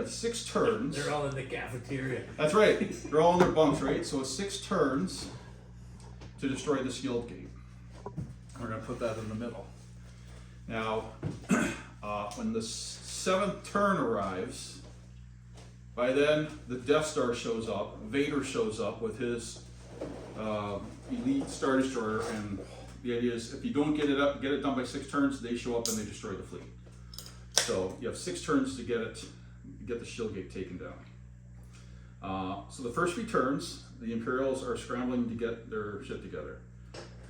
have 6 turns. They're all in the cafeteria. That's right. They're all in their bunks, right? So it's 6 turns to destroy the shield gate. We're going to put that in the middle. Now, when the 7th turn arrives, by then the Death Star shows up. Vader shows up with his elite Star Destroyer, and the idea is if you don't get it done by 6 turns, they show up and they destroy the fleet. So you have 6 turns to get the shield gate taken down. So the first 3 turns, the Imperials are scrambling to get their shit together.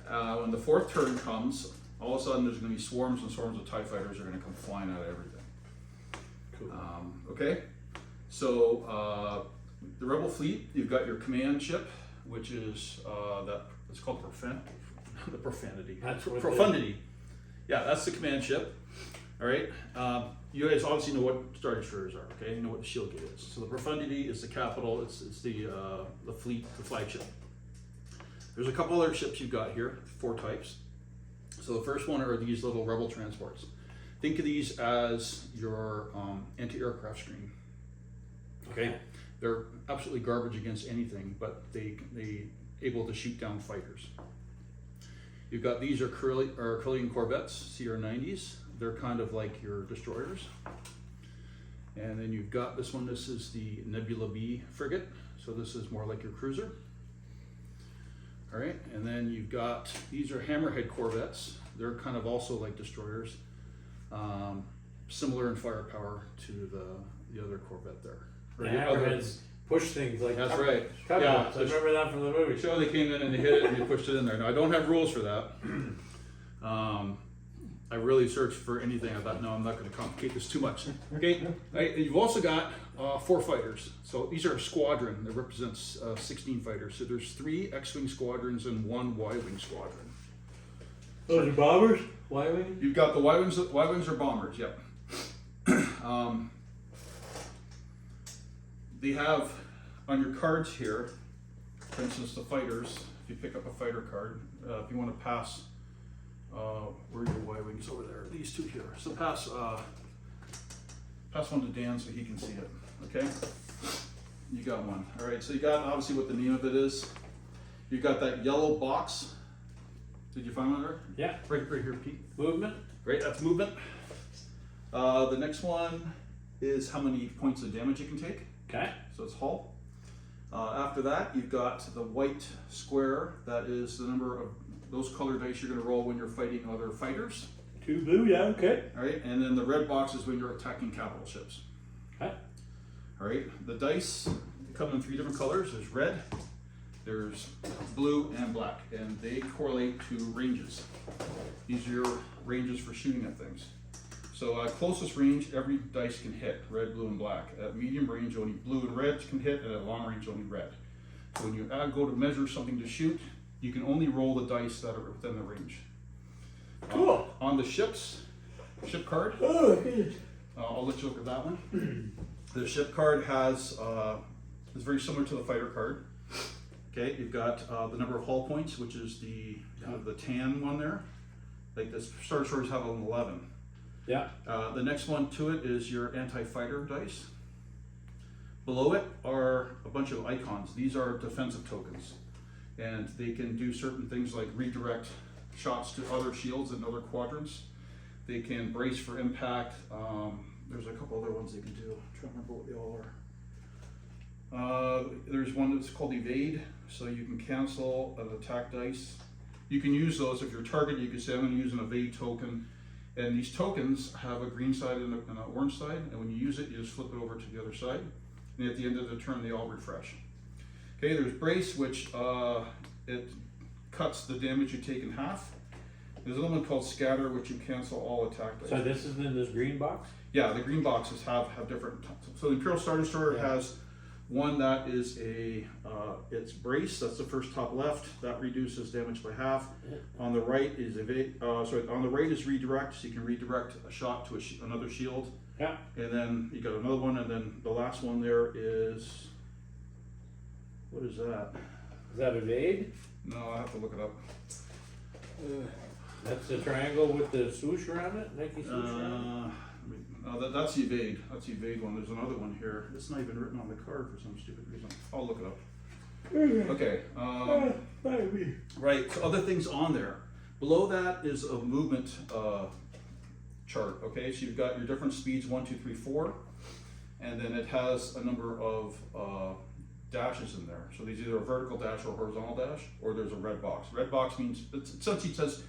When the 4th turn comes, all of a sudden there's going to be swarms and swarms of TIE fighters are going to come flying out of everything. Cool. Okay, so the Rebel fleet, you've got your command ship, which is it's called the Profanity. That's what Profundity. Yeah, that's the command ship. All right. You guys obviously know what Star Destroyers are, okay? You know what the shield gate is. So the Profundity is the capital. It's the fleet, the flagship. There's a couple other ships you've got here, 4 types. So the first one are these little Rebel transports. Think of these as your anti-aircraft screen. Okay, they're absolutely garbage against anything, but they able to shoot down fighters. You've got these are Curlian Corvettes, CR-90s. They're kind of like your destroyers. And then you've got this one. This is the Nebula B frigate. So this is more like your cruiser. All right, and then you've got, these are Hammerhead Corvettes. They're kind of also like destroyers, similar in firepower to the other Corvette there. The Hammerheads push things like that's right. Yeah, I remember that from the movie. So they came in and they hit it and they pushed it in there. Now I don't have rules for that. I really searched for anything. I thought, no, I'm not going to complicate this too much. Okay, right, you've also got 4 fighters. So these are a squadron that represents 16 fighters. So there's 3 X-wing squadrons and 1 Y-wing squadron. Those are bombers? Y-wing? You've got the Y-wings. Y-wings are bombers. Yep. They have on your cards here, for instance, the fighters. If you pick up a fighter card, if you want to pass. Where are your Y-wings over there? These 2 here. So pass one to Dan so he can see it. Okay? You got one. All right. So you got obviously what the name of it is. You got that yellow box. Did you find one there? Yeah. Right here, Pete. Movement. Right. That's movement. The next one is how many points of damage you can take. Okay. So it's hull. After that, you've got the white square. That is the number of those color dice you're going to roll when you're fighting other fighters. 2 blue, yeah, okay. All right, and then the red box is when you're attacking capital ships. Okay. All right, the dice come in 3 different colors. There's red, there's blue, and black, and they correlate to ranges. These are your ranges for shooting at things. So at closest range, every dice can hit, red, blue, and black. At medium range, only blue and red can hit, and at long range, only red. So when you go to measure something to shoot, you can only roll the dice that are within the range. Cool. On the ship card, I'll let you look at that one. The ship card is very similar to the fighter card. Okay, you've got the number of hull points, which is the kind of the tan one there. Like the Star Destroyers have an 11. Yeah. The next one to it is your anti-fighter dice. Below it are a bunch of icons. These are defensive tokens. And they can do certain things like redirect shots to other shields and other quadrants. They can brace for impact. There's a couple other ones they can do. I'm trying to remember what they all are. There's one that's called evade, so you can cancel an attack dice. You can use those if you're targeted. You can say, I'm going to use an evade token. And these tokens have a green side and an orange side. And when you use it, you just flip it over to the other side. And at the end of the turn, they all refresh. Okay, there's brace, which it cuts the damage you take in half. There's another one called scatter, which you cancel all attack dice. So this is in this green box? Yeah, the green boxes have different. So the Imperial Star Destroyer has one that is it's brace. That's the first top left. That reduces damage by half. On the right is on the right is redirect. So you can redirect a shot to another shield. Yeah. And then you got another one, and then the last one there is. What is that? Is that evade? No, I have to look it up. That's the triangle with the swoosh around it? Nike swoosh around it? that's the evade. That's the evade one. There's another one here. It's not even written on the card for some stupid reason. I'll look it up. Okay. Right. So other things on there. Below that is a movement chart. Okay. So you've got your different speeds 1, 2, 3, 4, and then it has a number of dashes in there. So there's either a vertical dash or a horizontal dash, or there's a red box. Red box means it essentially says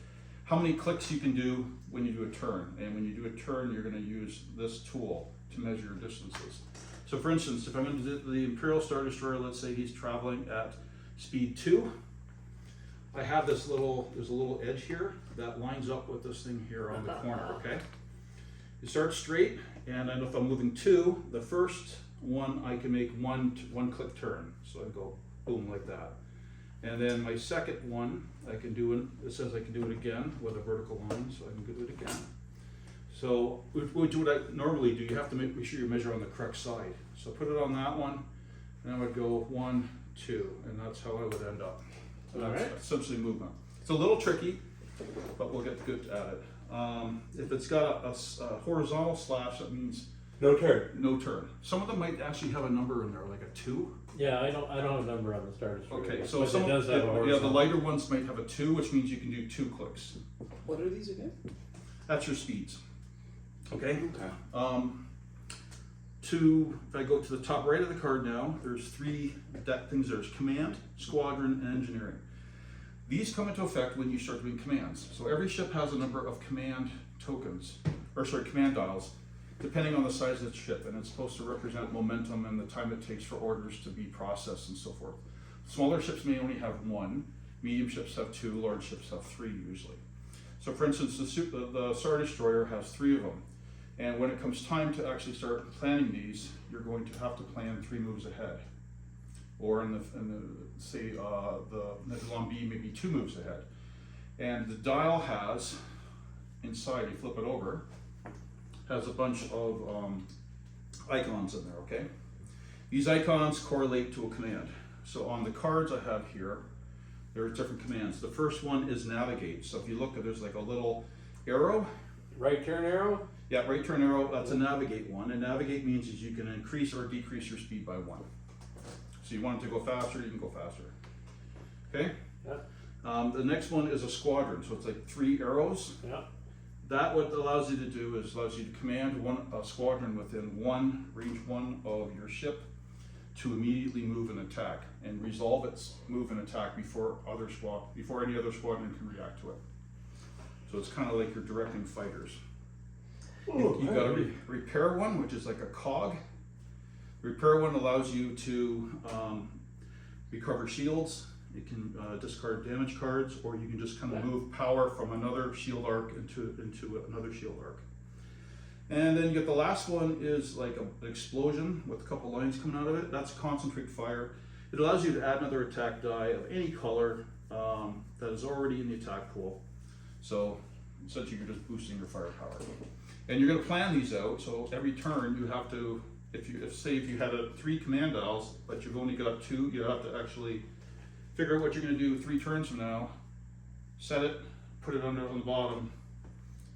how many clicks you can do when you do a turn. And when you do a turn, you're going to use this tool to measure your distances. So for instance, if I'm going to do the Imperial Star Destroyer, let's say he's traveling at speed 2. I have there's a little edge here that lines up with this thing here on the corner, okay? You start straight, and I know if I'm moving 2, the first one I can make one click turn. So I go boom like that. And then my second one, I can do it says I can do it again with a vertical line, so I can do it again. So what I normally do, you have to make sure you measure on the correct side. So put it on that one, and I would go 1, 2, and that's how I would end up. So that's essentially movement. It's a little tricky, but we'll get good at it. If it's got a horizontal slash, that means No turn. no turn. Some of them might actually have a number in there, like a 2. Yeah, I don't have a number on the Star Destroyer. Okay, yet, so but some, it does have a the horizontal. lighter ones might have a 2, which means you can do 2 clicks. What are these again? That's your speeds. Okay. Okay. If I go to the top right of the card now, there's 3 things. There's command, squadron, and engineering. These come into effect when you start doing commands. So every ship has a number of command tokens, command dials, depending on the size of the ship, and it's supposed to represent momentum and the time it takes for orders to be processed and so forth. Smaller ships may only have 1, medium ships have 2, large ships have 3 usually. So for instance, the Star Destroyer has 3 of them. And when it comes time to actually start planning these, you're going to have to plan 3 moves ahead. Or in the Nebulon B, maybe 2 moves ahead. And the dial has, inside, you flip it over, has a bunch of icons in there, okay? These icons correlate to a command. So on the cards I have here, there are different commands. The first one is navigate. So if you look, there's like a little arrow. Right turn arrow? Yeah, right turn arrow, that's a navigate one. And navigate means is you can increase or decrease your speed by 1. So you want it to go faster, you can go faster. Okay? Yeah. The next one is a squadron. So it's like 3 arrows. Yeah. That what allows you to do is allows you to command a squadron within range 1 of your ship to immediately move and attack and resolve its move and attack before any other squadron can react to it. So it's kind of like you're directing fighters. You've got a repair one, which is like a cog. Repair one allows you to recover shields. You can discard damage cards, or you can just kind of move power from another shield arc into another shield arc. And then you get the last one is like an explosion with a couple lines coming out of it. That's concentric fire. It allows you to add another attack die of any color that is already in the attack pool. So essentially you're just boosting your firepower. And you're going to plan these out, so every turn you have to, if you had 3 command dials, but you've only got 2, you have to actually figure out what you're going to do 3 turns from now, set it, put it on the bottom,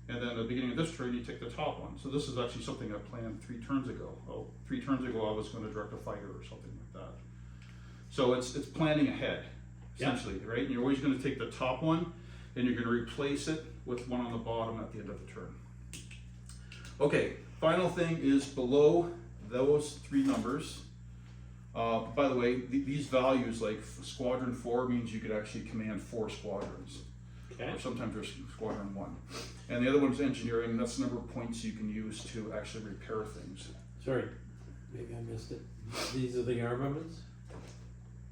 and then at the beginning of this turn you take the top one. So this is actually something I planned 3 turns ago. 3 turns ago I was going to direct a fighter or something like that. So it's planning ahead, essentially, right? And you're always going to take the top one, and you're going to replace it with one on the bottom at the end of the turn. Okay, final thing is below those 3 numbers. By the way, these values, like squadron 4 means you could actually command 4 squadrons. Okay. Or sometimes there's squadron 1. And the other one is engineering, and that's the number of points you can use to actually repair things. Sorry, maybe I missed it. These are the armaments?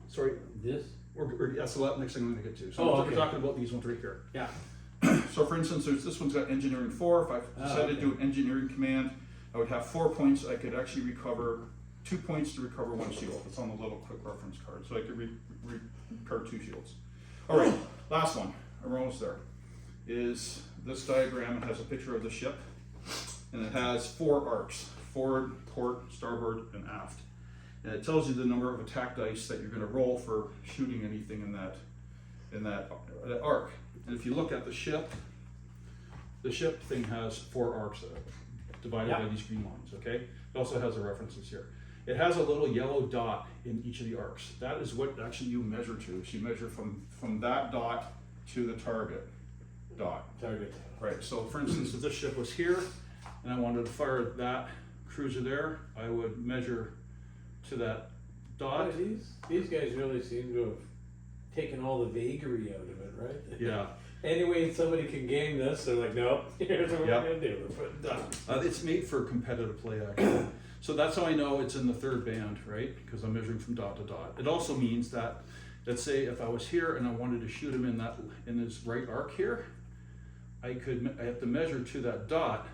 Sorry, This? that's the next thing I'm going to get to. So Okay. we're talking about these ones right here. Yeah. So for instance, this one's got engineering 4. If I decided to do an engineering command, I would have 4 points. I could actually recover 2 points to recover 1 shield. It's on the little quick reference card. So I could repair 2 shields. All right, last one. I'm almost there. Is this diagram. It has a picture of the ship, and it has 4 arcs: forward, port, starboard, and aft. And it tells you the number of attack dice that you're going to roll for shooting anything in that arc. And if you look at the ship thing has 4 arcs in it. divided Yeah. by these green lines, okay? It also has the references here. It has a little yellow dot in each of the arcs. That is what actually you measure to. So you measure from that dot to the target dot. Target. Right, so for instance, if this ship was here and I wanted to fire that cruiser there, I would measure to that dot. Boy, these guys really seem to have taken all the vagary out of it, right? Yeah. Any way somebody can game this, they're like, nope, here's what Yep. we're gonna do. We're putting done. It's made for competitive play actually. So that's how I know it's in the third band, right? Because I'm measuring from dot to dot. It also means that, let's say if I was here and I wanted to shoot him in his right arc here, I have to measure to that dot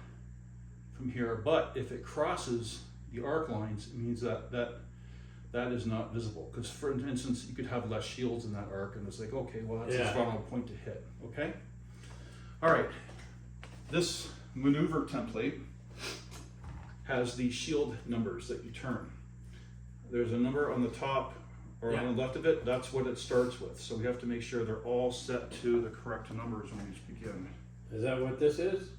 from here, but if it crosses the arc lines, it means that is not visible. Because for instance, you could have less shields in that arc and it's like, okay, well that's Yeah. a final point to hit, okay? All right, this maneuver template has the shield numbers that you turn. There's a number on the top or on the left of it, that's what it starts with. So we have to make sure they're all set to the correct numbers when we begin. Is that what this is?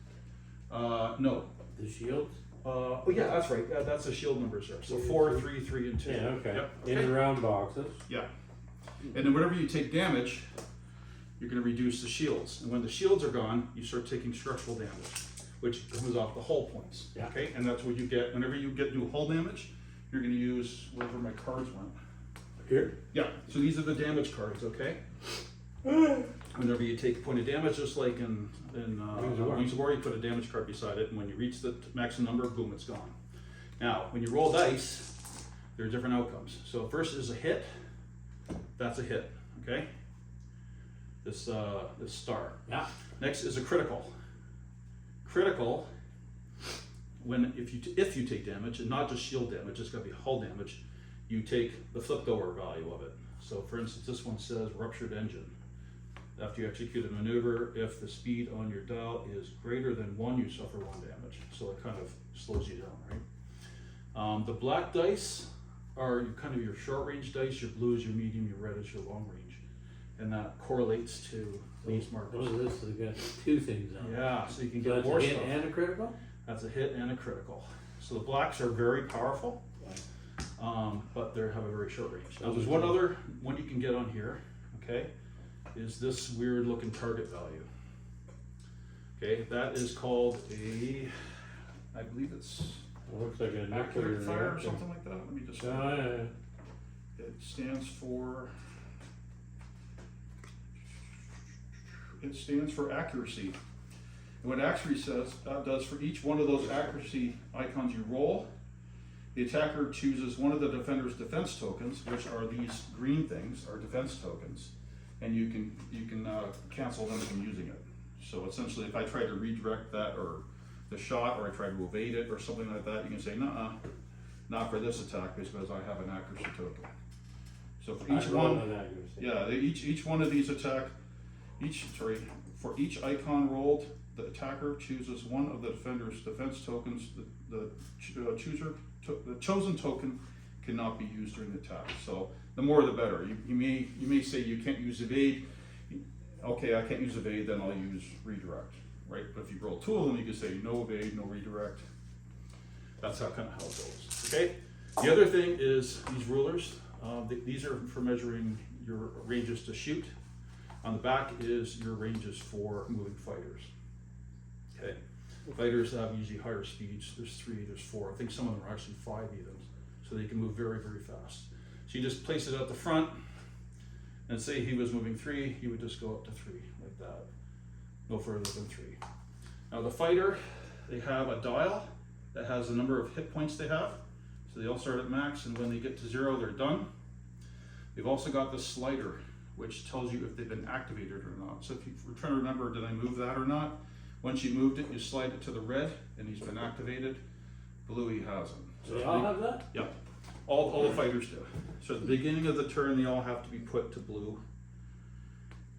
No. The shields? Oh yeah, that's right. Yeah, that's the shield numbers there. So 4, 3, 3, and 2. Yeah, okay. Yep. In Okay. round boxes. Yeah. And then whenever you take damage, you're going to reduce the shields. And when the shields are gone, you start taking structural damage, which comes off the hull points. Yeah. Okay. And that's what you get whenever you do hull damage. You're going to use wherever my cards went. Here? Yeah. So these are the damage cards. Okay. Whenever you take a point of damage, just like in Wings of War, you put a damage card beside it, and when you reach the maximum number, boom, it's gone. Now, when you roll dice, there are different outcomes. So first is a hit. That's a hit. Okay. This star. Yeah. Next is a critical. Critical. If you take damage, and not just shield damage, it's got to be hull damage. You take the flipped over value of it. So for instance, this one says ruptured engine. After you execute a maneuver, if the speed on your dial is greater than 1, you suffer 1 damage. So it kind of slows you down, right? The black dice are kind of your short range dice. Your blue is your medium, your red is your long range. And that correlates to these markers. What is this? They got 2 things on it. Yeah, so you can So get that's more a hit stuff. and a critical? That's a hit and a critical. So the blacks are very powerful, but they have a very short range. Now there's one other one you can get on here, okay, is this weird looking target value. Okay, that is called I believe it's It looks like a nuclear accurate fire or reactor. something like that. Let me just, Oh, yeah. it stands for accuracy. And what accuracy does for each one of those accuracy icons you roll, the attacker chooses one of the defender's defense tokens, which are these green things, are defense tokens, and you can cancel them from using it. So essentially, if I try to redirect that or the shot, or I try to evade it or something like that, you can say, "Nuh-uh, not for this attack because I have an accuracy token." So for each one, yeah, each one of these for each icon rolled, the attacker chooses one of the defender's defense tokens. The chosen token cannot be used during the attack. So the more the better. You may say you can't use evade. Okay, I can't use evade, then I'll use redirect, right? But if you roll 2 of them, you can say no evade, no redirect. That's how it goes. Okay. The other thing is these rulers. These are for measuring your ranges to shoot. On the back is your ranges for moving fighters. Okay. Fighters have usually higher speeds. There's 3, there's 4. I think some of them are actually 5 even. So they can move very, very fast. So you just place it at the front, and say he was moving 3, he would just go up to 3 like that. No further than 3. Now the fighter, they have a dial that has the number of hit points they have. So they all start at max, and when they get to 0, they're done. They've also got this slider, which tells you if they've been activated or not. So if you're trying to remember, did I move that or not? Once you moved it, you slide it to the red, and he's been activated. Blue, he hasn't. So they all have that? Yeah, all the fighters do. So at the beginning of the turn, they all have to be put to blue.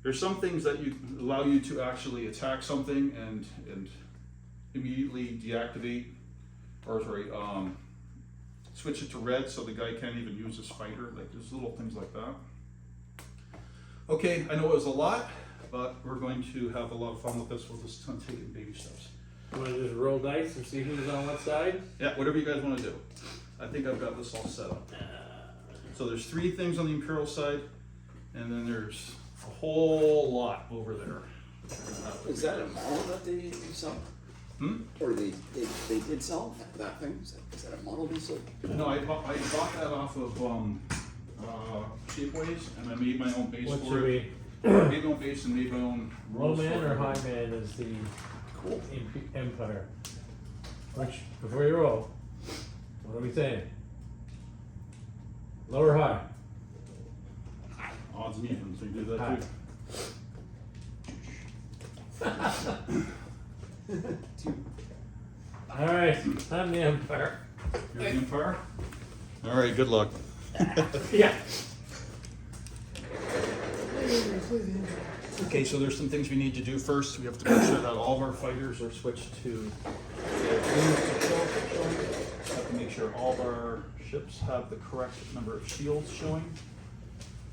There's some things that allow you to actually attack something and immediately deactivate, or switch it to red so the guy can't even use his fighter. Like there's little things like that. Okay, I know it was a lot, but we're going to have a lot of fun with this. We'll just take it in baby steps. Want to just roll dice and see who's on what side? Yeah, whatever you guys want to do. I think I've got this all set up. So there's 3 things on the Imperial side, and then there's a whole lot over there. Is that a model that they sell? Or they did sell that thing? Is that a model they sold? No, I bought that off of Shapeways, and I made my own base What for should it. we? Made my own base and made my own Low rules man for or it. high man is the Empire? Which, before you roll, what are we saying? Low or high? Odds and evens, so you do that High. too. Alright, I'm the Empire. You're the Empire? All right, good luck. Yeah. Okay, so there's some things we need to do first. We have to make sure that all of our fighters are switched to have to make sure all of our ships have the correct number of shields showing.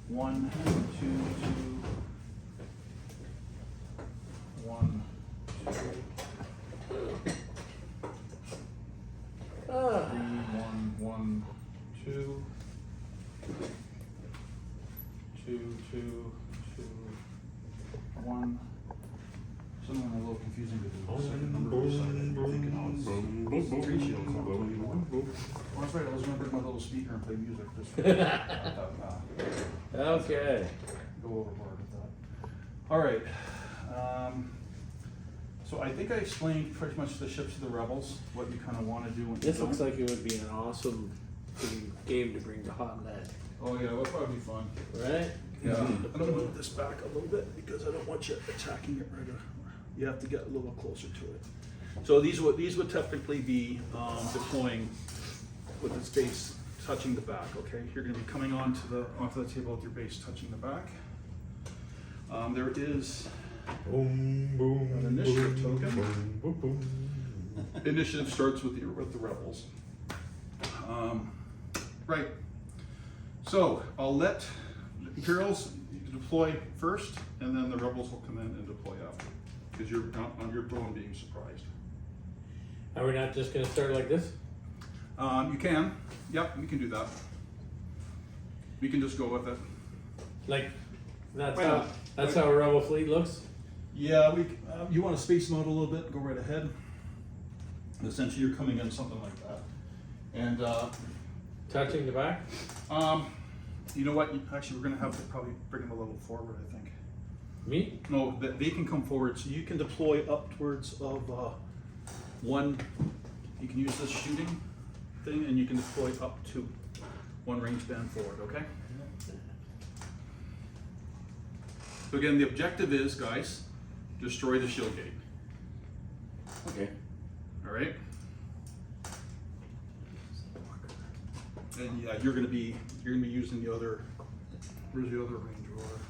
1, 2, 2. 1, 2, 3, 1, 1, 2. 2, 2, 2, 1. Some of them are a little confusing to do. Second number of side, I'm thinking, oh, it's 3 shields, not 21. Well, that's right, I was gonna bring my little speaker and play music just for Okay. go overboard with that. All right. So I think I explained pretty much the ships of the rebels, what you kind of want to do when This you looks don't. like it would be an awesome game to bring to Hot Lead, Oh yeah, that'll probably be fun. right? Yeah. I'm gonna move this back a little bit because I don't want you attacking it right away. You have to get a little closer to it. So these would typically be deploying with its base touching the back. Okay, you're going to be coming onto the table with your base touching the back. There is an initiative token. Initiative starts with the rebels. Right. So I'll let the Imperials deploy first, and then the rebels will come in and deploy after, because you're not on your throne being surprised. Are we not just gonna start like this? You can. Yep, we can do that. We can just go with it. Like, that's Why how, not? that's how a rebel fleet looks? Yeah, you want to space them out a little bit, go right ahead. Essentially, you're coming in something like that. And Touching the back? you know what? Actually, we're going to have to probably bring them a little forward, I think. Me? No, they can come forward, so you can deploy upwards of 1. You can use this shooting thing, and you can deploy up to 1 range band forward. Okay. So again, the objective is, guys, destroy the shield gate. Okay. All right. And yeah, you're gonna be using the other. Where's the other range roller?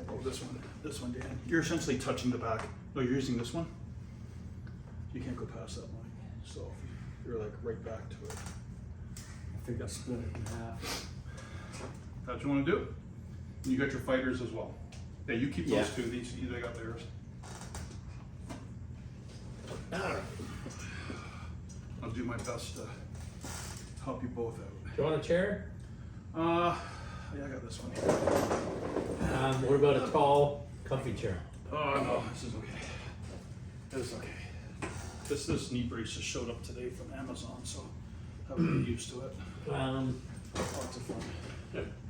Oh, this one, Dan. You're essentially touching the back. No, you're using this one. You can't go past that line. So you're like right back to it. I think I split it in half. That's what you want to do. And you got your fighters as well. Yeah, you keep those Yeah. 2. They got theirs. Alright. I'll do my best to help you both out. Do you want a chair? Yeah, I got this one here. What about a tall, comfy chair? Oh no, this is okay. This is okay. This knee brace just showed up today from Amazon, so I'm getting used to it. Lots of fun.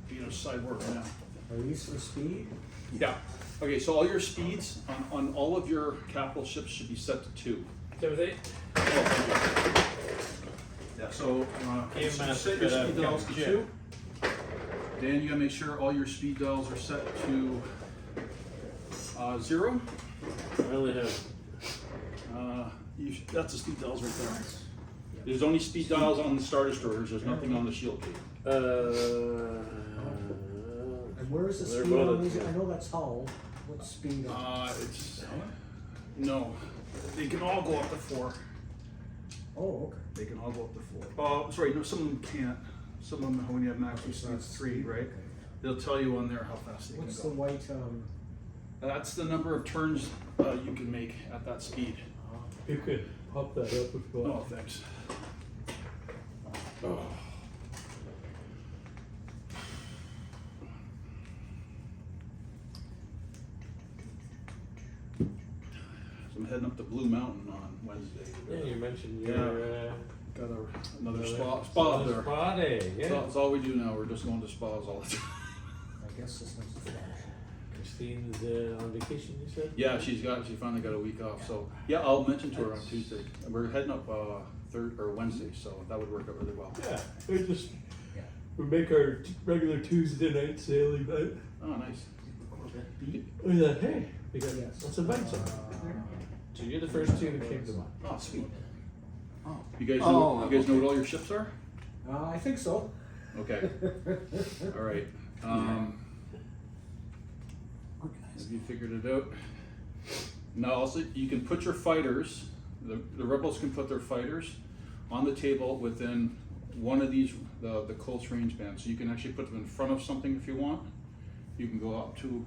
Being a cyborg now. Are these for speed? Yeah. Okay, so all your speeds on all of your capital ships should be set to 2. Timothy? Oh, thank you. Yeah, so Game so master set your could have speed dials to come 2. Dan, you gotta make sure all your speed dials are set to 0. I only have. That's the speed dials right there. There's only speed dials on the Star Destroyers. There's nothing on the shield gate. And where is the They're speed both on at these? two. I know that's tall. What speed on? It's no. They can all go up to 4. Oh, okay. They can all go up to 4. Sorry, no. Some of them can't. Some of them, when you have maximum speed, it's 3, right? Okay. They'll tell you on there how fast they What's can the go. white, That's the number of turns you can make at that speed. You could pop that up if you Oh, want. thanks. Oh. So I'm heading up to Blue Mountain on Wednesday. Yeah, you mentioned your, Got another another spa up there. Spa day, yeah. That's all we do now. We're just going to spas all the time. I guess this one's the Christine's on vacation, you said? Yeah, she finally got a week off. So yeah, I'll mention to her on Tuesday. We're heading up Wednesday, so that would work out really well. Yeah, Yeah. we make our regular Tuesday night sailing night. Oh, nice. We thought, hey, we got, Yes. let's invite some. So you're the first two that came to mind. Oh, sweet. Oh. You guys Oh, know what okay. all your ships are? I think so. Okay. All right. Have Organized. you figured it out? Now also you can put your fighters. The rebels can put their fighters on the table within one of these the close range bands. So you can actually put them in front of something if you want. You can go up to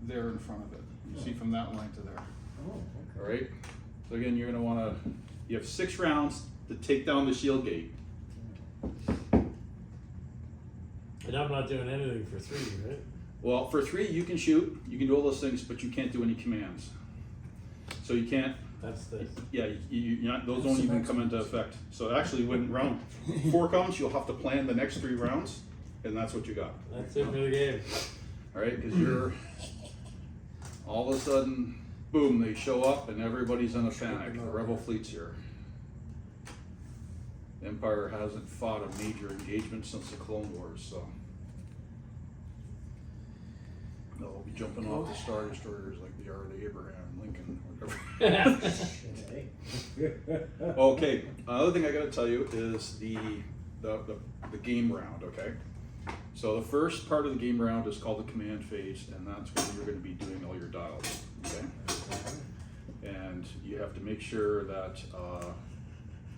there in front of it. You see from that line to there. Oh, okay. All right. So again, you're going to want to. You have 6 rounds to take down the shield gate. And I'm not doing anything for 3, right? Well, for 3, you can shoot. You can do all those things, but you can't do any commands. So you can't. That's the, Yeah, you're not, those don't even come into effect. So actually, when round 4 comes, you'll have to plan the next 3 rounds, and that's what you got. that's it for the game. All right, because you're all of a sudden, boom, they show up, and everybody's in a panic. The rebel fleet's here. Empire hasn't fought a major engagement since the Clone Wars, so they'll be jumping off the Star Destroyers like they are the Abraham Lincoln, whatever. Okay. Okay, another thing I gotta tell you is the game round, okay? So the first part of the game round is called the command phase, and that's when you're gonna be doing all your dials, okay? And you have to make sure that,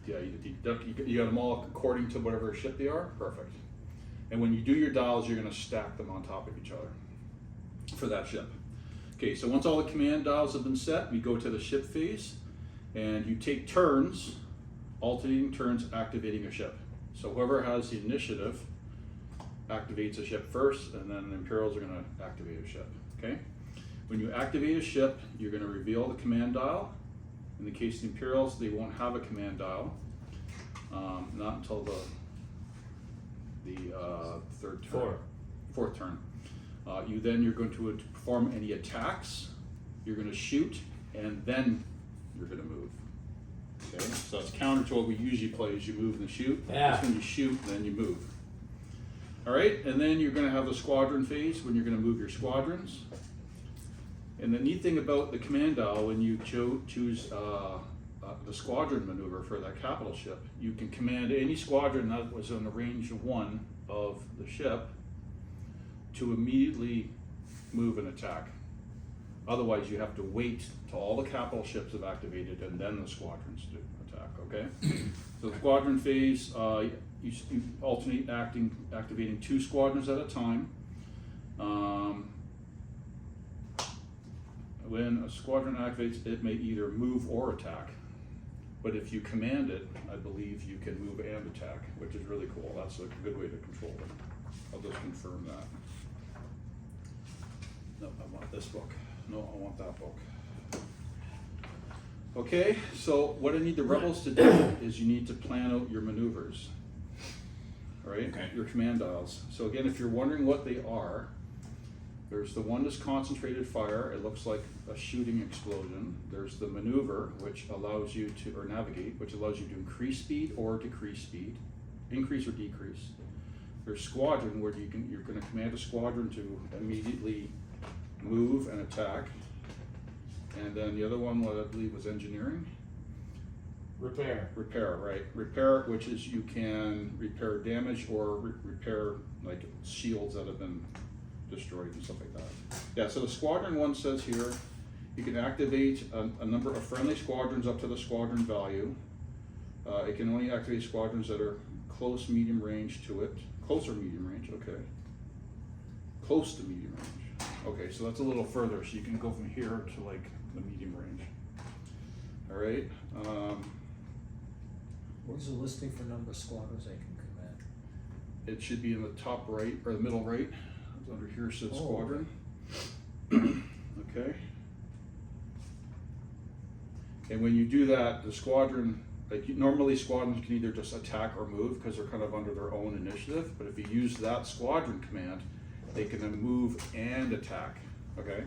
you got them all according to whatever ship they are, perfect. And when you do your dials, you're gonna stack them on top of each other for that ship. Okay, so once all the command dials have been set, we go to the ship phase, and you take turns, alternating turns activating a ship. So whoever has the initiative activates a ship first, and then the Imperials are gonna activate a ship, okay? When you activate a ship, you're gonna reveal the command dial. In the case of the Imperials, they won't have a command dial, not until the third turn. Fourth turn. You're going to perform any attacks, you're gonna shoot, and then you're gonna move. Okay, so it's counter to what we usually play is you move and shoot. Yeah. This when you shoot, then you move. All right, and then you're gonna have the squadron phase when you're gonna move your squadrons. And the neat thing about the command dial, when you choose the squadron maneuver for that capital ship, you can command any squadron that was in the range 1 of the ship to immediately move and attack. Otherwise, you have to wait till all the capital ships have activated and then the squadrons do attack, okay? So the squadron phase, you alternate activating 2 squadrons at a time. When a squadron activates, it may either move or attack. But if you command it, I believe you can move and attack, which is really cool. That's a good way to control it. I'll just confirm that. No, I want this book. No, I want that book. Okay, so what I need the rebels to do is you need to plan out your maneuvers. All right, Okay. your command dials. So again, if you're wondering what they are, there's the one that's concentrated fire. It looks like a shooting explosion. There's the maneuver, which allows you to, or navigate, which allows you to increase speed or decrease speed, increase or decrease. There's squadron, where you're going to command a squadron to immediately move and attack. And then the other one, what I believe was engineering. Repair, right. Repair, which is you can repair damage or repair like shields that have been destroyed and stuff like that. Yeah, so the squadron one says here, you can activate a number of friendly squadrons up to the squadron value. It can only activate squadrons that are close medium range to it. Close or medium range, okay. Close to medium range. Okay, so that's a little further, so you can go from here to like the medium range. All right. Where's the listing for number of squadrons they can command? It should be in the top right or the middle right. It's under here says Oh, squadron. Okay. And when you do that, the squadron, like normally squadrons can either just attack or move because they're kind of under their own initiative. But if you use that squadron command, they can then move and attack. Okay.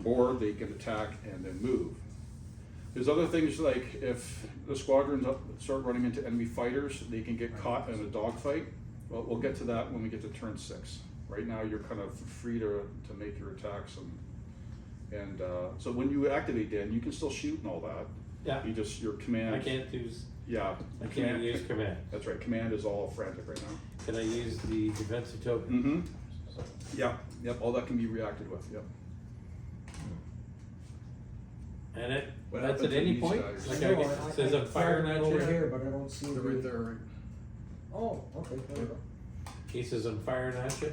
Or they can attack and then move. There's other things like if the squadrons start running into enemy fighters, they can get caught in a dogfight. Well, we'll get to that when we get to turn 6. Right now, you're kind of free to make your attacks, and so when you activate Dan, you can still shoot and all that. Yeah. You just your command. I can't use. Yeah. I can't use command. That's right. Command is all frantic right now. Can I use the defensive token? Mm-hmm. Yeah. Yep. All that can be reacted with. Yep. And it What that's happened at to any these point. guys? Like I I know, get, I says I'm firing at over you. here, but I don't see They're the. right there. Right. Oh, okay, there we go. He says I'm firing at you.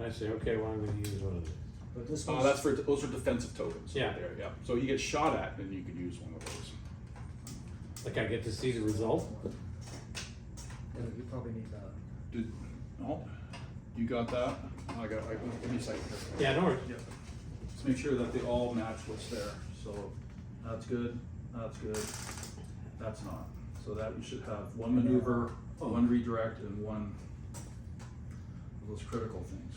I say okay. Well, I'm going to use one of these. But this Oh, one's. that's for those are defensive tokens. Yeah. Right there. Yeah. So you get shot at, then you can use one of those. Like I get to see the result. Yeah, you probably need that. Did oh, you got that? Give me a second. Yeah, no worries. Yeah. Let's make sure that they all match what's there. So that's good. That's good. That's not. So that you should have one maneuver, one redirect, and one of those critical things.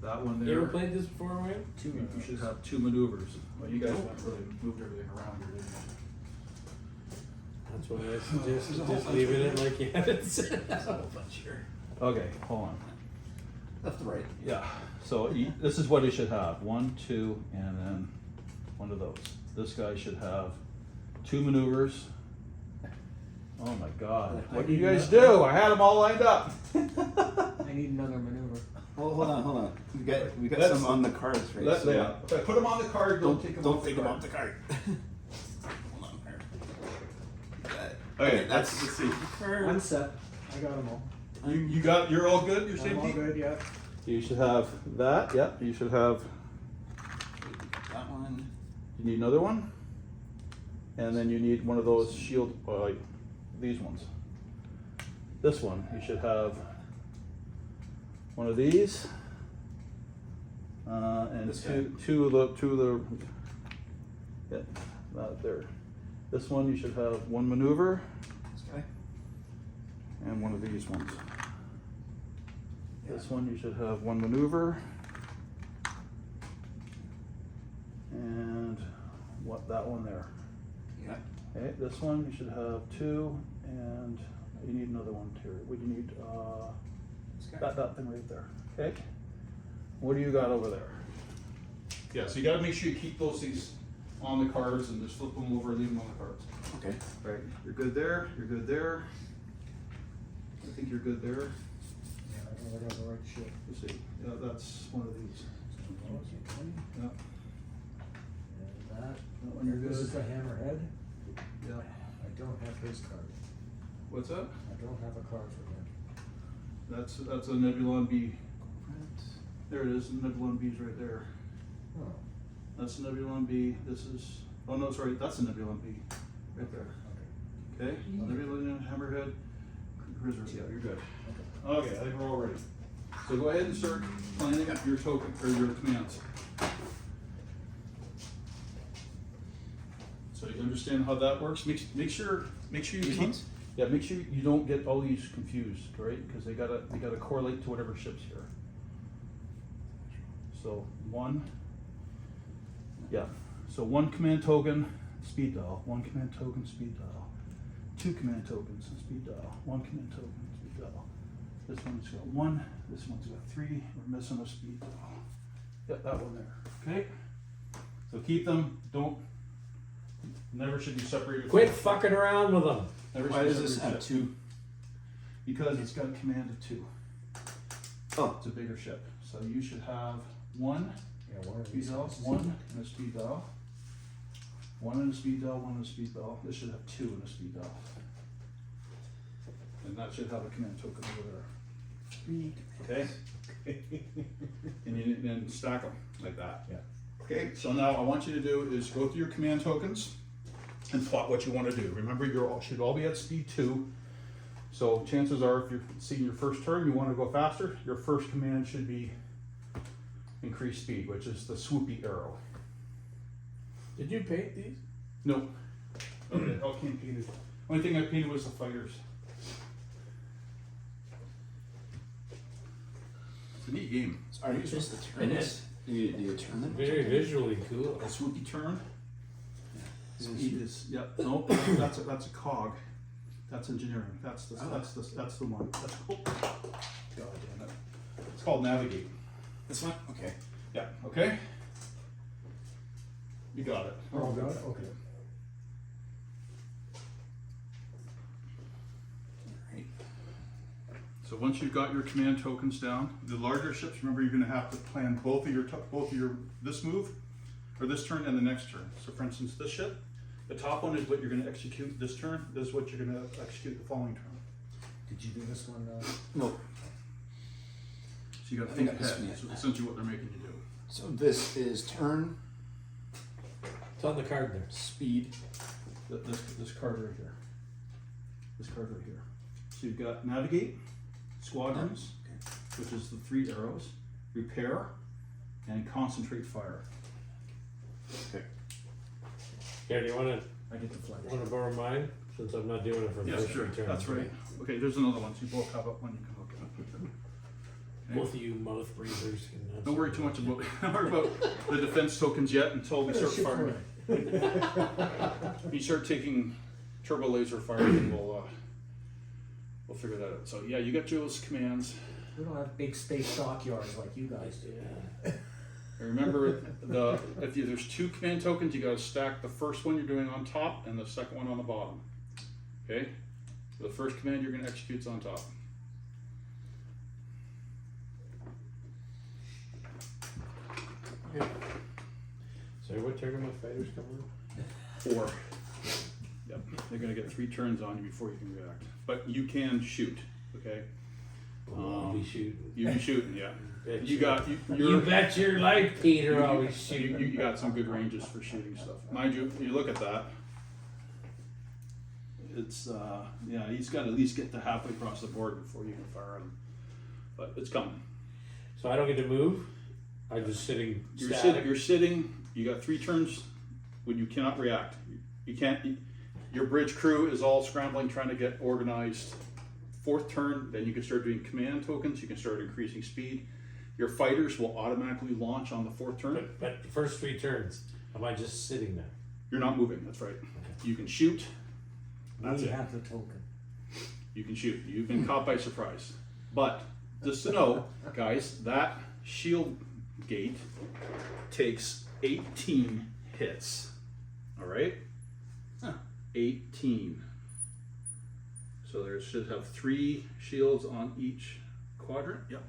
That one there. You ever played this before, Wayne? You should have 2 maneuvers. Well, you guys went really moved everything around here, didn't you? That's why I suggested just leaving it like you had it set out. But sure. Okay, hold on. Left to right. Yeah, so this is what he should have, 1, 2, and then one of those. This guy should have 2 maneuvers. Oh my God, what do you guys do? I had them all lined up. I need another maneuver. Hold on. We got Let's- some on the cards, right? So Yeah, if I put them on the card, don't take them don't off take the them card. off the card. Hold on here. Got it. Okay, that's let's see. I'm set. I got them all. You're all good, you're I'm all safety? good, yeah. You should have that, yep, you should have, that one. you need another one? And then you need one of those shield, like these ones. This one, you should have one of these. And This two of the, yeah, not there. This one, you should have one maneuver This guy. and one of these ones. This one, you should have one maneuver. And that one there. Yeah. Okay, this one, you should have 2, and you need another one too. What do you need? This guy. That thing right there, okay? What do you got over there? Yeah, so you gotta make sure you keep these on the cards and just flip them over and leave them on the cards. Okay. Right, you're good there, you're good there. I think you're good there. Yeah, I know I got the right shit. Let's see, yeah, that's one of these. Yeah, And that. that one you're This is good. the hammerhead. Yeah, I don't have his card. what's that? I don't have a card for him. That's a Nebulon B. There it is, Nebulon B's right there. Oh, That's a Nebulon B, this is, oh no, sorry, that's a Nebulon B, right there. okay. Okay, Nebulon, Hammerhead, Cruisers, yeah, you're good. Okay. Okay, I think we're all ready. So go ahead and start planning your token, or your commands. So you understand how that works? Make sure you These keep, ones? yeah, make sure you don't get all these confused, right? Because they gotta correlate to whatever ship's here. So 1, yeah, so 1 command token, speed dial, 1 command token, speed dial, 2 command tokens, speed dial, 1 command token, speed dial. This one's got 1, this one's got 3, we're missing a speed dial. Yep, that one there, okay? So keep them, never should be separated. Quit fucking around with them. Never Why should be does this separated have ship. 2? Because it's got a command of 2. Oh. It's a bigger ship, so you should have 1 Yeah, one of speed these. dial, ones. 1 and a speed dial. 1 and a speed dial, 1 and a speed dial. This should have 2 and a speed dial. And that should have a command token over there. Speed. Okay? And you then stack them like that. Yeah. Okay, so now I want you to do is go through your command tokens and plot what you want to do. Remember, should all be at speed 2. So chances are, if you're seeing your first turn, you want to go faster, your first command should be increase speed, which is the swoopy arrow. Did you paint these? Nope. Okay, all came painted. Only thing I painted was the fighters. It's a neat game. Are you supposed to turn this? Do you turn them? Very visually cool. A swoopy turn. Yeah. Speed is, yep, no, that's a cog. That's engineering. That's the one. That's cool. God damn it. It's called navigate. This one? Okay. Yeah, okay? You got it. Oh, got it, okay. Alright. So once you've got your command tokens down, the larger ships, remember you're gonna have to plan both of your this move, or this turn and the next turn. So for instance, this ship, the top one is what you're gonna execute this turn, this is what you're gonna execute the following turn. Did you do this one? No. So you gotta I think got this ahead, one, that's yeah. essentially what they're making you do. So this is turn, It's on the card there. speed. This card right here. This card right here. So you've got navigate, squadrons, which is the 3 arrows, repair, and concentrate fire. Okay. Here, do you wanna I get the flag. borrow mine, since I'm not doing it for first return? That's right. Okay, there's another one, so you both have one you can look at. Okay. Both of you mouth breathers can. Don't worry too much about, don't worry about the defense tokens yet until we start Shoot for firing. it. You start taking turbo laser fire, and we'll figure that out. So yeah, you got Joe's commands. We don't have big space dockyards like you guys do. Yeah. And remember, there's 2 command tokens, you gotta stack the first one you're doing on top and the second one on the bottom. Okay? The first command you're gonna execute is on top. So what turn are my fighters coming 4. Yep, they're gonna get 3 turns on you before you can react. But you can shoot, okay? on? I'll be shooting. You can shoot, yeah. Bet You got, You you're, bet your life, Peter, I'll be shooting. you got some good ranges for shooting stuff. Mind you, you look at that. It's, yeah, he's gotta at least get to halfway across the board before you can fire him. But it's coming. So I don't get to move? I'm just sitting You're static? sitting, you got 3 turns when you cannot react. You can't, your bridge crew is all scrambling, trying to get organized. 4th turn, then you can start doing command tokens, you can start increasing speed. Your fighters will automatically launch on the 4th turn. But the first 3 turns, am I just sitting there? You're not moving, that's right. You can shoot, that's We it. have the token. You can shoot. You've been caught by surprise. But just to know, guys, that shield gate takes 18 hits. All right? Huh. 18. So there should have 3 shields on each quadrant. Yep.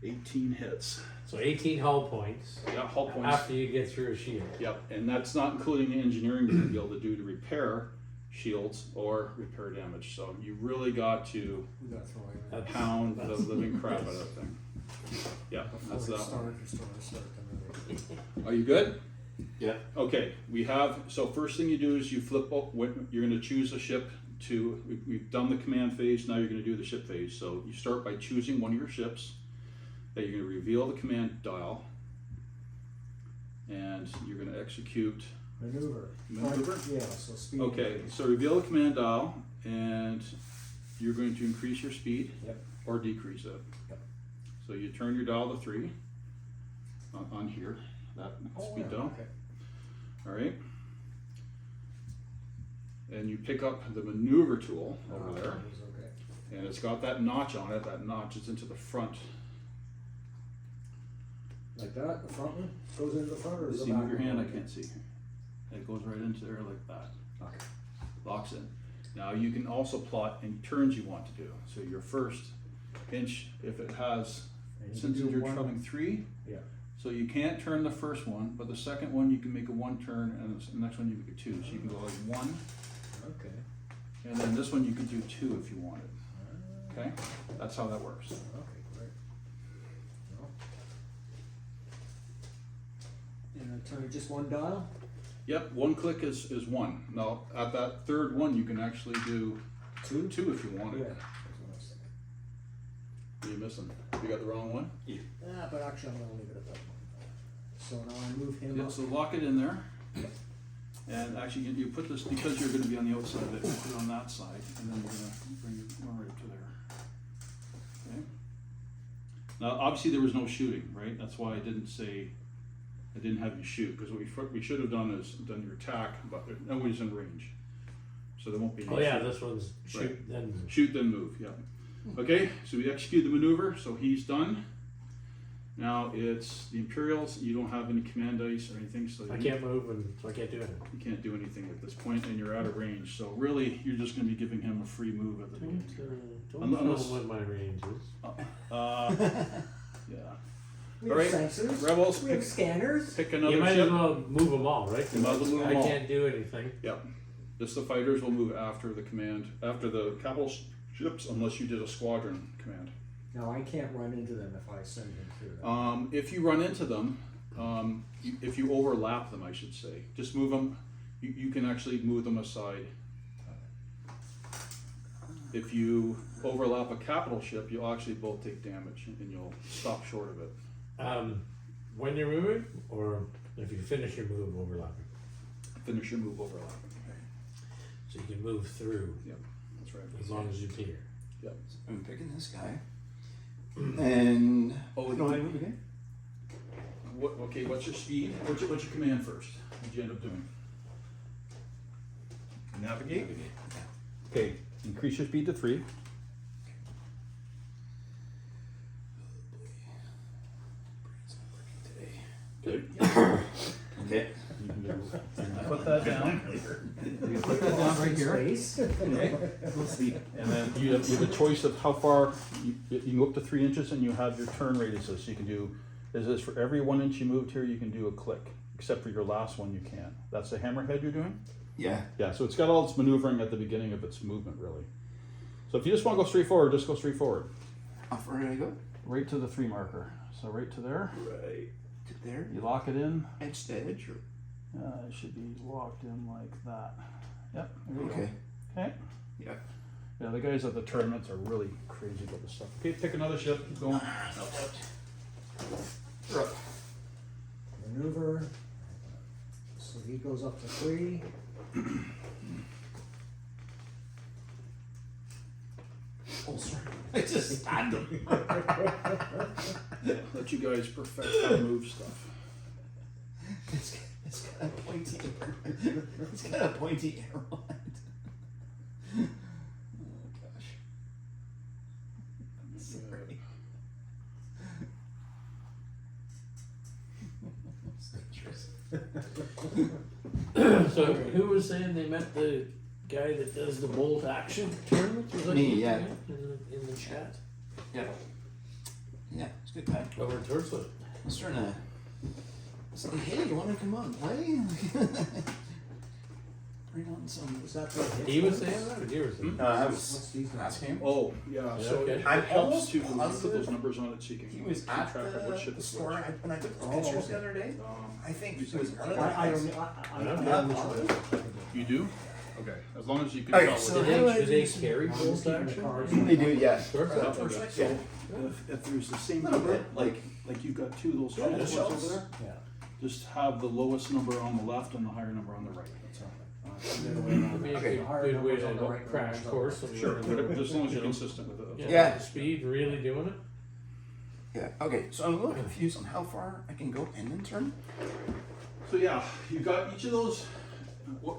18 hits. So 18 hull points Yeah, hull points. after you get through a shield. Yep, and that's not including the engineering you're gonna be able to do to repair shields or repair damage. So you really got to We gotta throw in. pound the living crap out of that thing. Yeah, that's that one. Are you good? Yeah. Okay, we have, so first thing you do is you flip, you're gonna choose a ship to, we've done the command phase, now you're gonna do the ship phase. So you start by choosing one of your ships, that you're gonna reveal the command dial, and you're gonna execute. Maneuver. Maneuver? Yeah, so speed. Okay, so reveal the command dial, and you're going to increase your speed. Yep. Or decrease it. Yep. So you turn your dial to 3 on here, that speed dial. Okay. All right. And you pick up the maneuver tool over there, Okay. and it's got that notch on it. That notch is into the front. Like that, the front one goes into the front, or is the See, back move your one? hand, I can't see. It goes right into there like that. Okay. Locks in. Now you can also plot any turns you want to do. So your first inch, if it has, And you since can do you're one- traveling 3, Yeah. so you can't turn the first one, but the second one you can make a 1 turn, and the next one you make a 2. So you can go like 1, Okay. and then this one you could do 2 if you wanted. Okay, that's how that works. Okay, great. Well. And I turn just one dial? Yep, one click is one. Now, at that third one, you can actually do two if you Yeah, wanted. that's what I was thinking. What are you missing? You got the wrong one? Yeah, but actually I'm gonna leave it at that one. So now I move him Yeah, up. so lock it in there. And actually, you put this, because you're gonna be on the outside of it, you put it on that side, and then you're gonna bring your one right to there. Okay? Now, obviously, there was no shooting, right? That's why I didn't have you shoot, because what we should have done is done your attack, but nobody's in range. So there won't be any Oh yeah, shoot. this one's shoot, Right. then Shoot, then move, yeah. Okay, so we execute the maneuver, so he's done. Now it's the Imperials, you don't have any command dice or anything, so I can't move, and so I can't do anything. you can't do anything at this point, and you're out of range. So really, you're just gonna be giving him a free move at the beginning. Don't Unless- know what my range is. Yeah. We All have right, sensors, Rebels, we have scanners. pick You another might as ship. well move them all, right? You might as well move I them all. can't do anything. Yep. Just the fighters will move after the capital ships, unless you did a squadron command. Now I can't run into them if I send him through them. If you run into them, if you overlap them, I should say, just move them. You can actually move them aside. If you overlap a capital ship, you'll actually both take damage, and you'll stop short of it. When you're moving, or if you finish your move overlapping, Finish your move overlapping. so you can move through Yep, that's right. as long as you clear. Yep. I'm picking this guy. And Oh, no, I move again. Okay, what's your speed? What's your command first? What'd you end up doing? Navigate. Okay, increase your speed to 3. Good. Okay. Put that down. You put that down right here. Space. And then you have a choice of how far, you can go up to 3 inches, and you have your turn radiuses. So you can do, for every 1 inch you moved here, you can do a click. Except for your last one, you can't. That's the hammerhead you're doing? Yeah. Yeah, so it's got all its maneuvering at the beginning of its movement, really. So if you just want to go straight forward, just go straight forward. How far did I go? Right to the 3 marker. So right to there. Right to there. You lock it in. Edge to edge. Or... It should be locked in like that. Yep, there you Okay. go. Okay. Yeah. Yeah, the guys at the tournaments are really crazy about this stuff. Okay, pick another ship. Keep going. You're up. Maneuver. So he goes up to 3. Oh, sorry. I just stabbed him. Let you guys perfect how to move stuff. It's got a pointy arrow. It's got a pointy arrow on it. Oh gosh. I'm sorry. So who was saying they met the guy that does the bolt action tournament? Was that Me, you? yeah. In the chat. Yeah. Yeah, it's a good time. Over in Torchwood. I was trying to say, hey, you want to come on play? Bring on some. Was that the hit He was points? saying that, or you were saying? That What's these last game. Oh, yeah, Yeah, so okay. it I'm helps almost to put positive those numbers on it so you can He was keep at track of what ship the it's store which. when I took the Oh, pictures okay. the other day. I think You it was said- one of the I guys. don't know. I don't Yeah. know which one. You do? Okay, as long as you can Okay, tell so what Did how do I they, did they do some- carry I'm bolt just keeping the action? cards. They do, yeah. Torchwood? Okay. Yeah. If there's the same Little number, bit, like you've got 2 of those Yeah, hollow that points shows. over there, Yeah. just have the lowest number on the left and the higher number on the right. That's all. Maybe a Okay. good way to crash course. and Sure, learn but as long as you you're know, consistent with it. Yeah. the speed, really doing it. Yeah. Okay, so I'm a little confused on how far I can go and then turn. So yeah, you got each of those.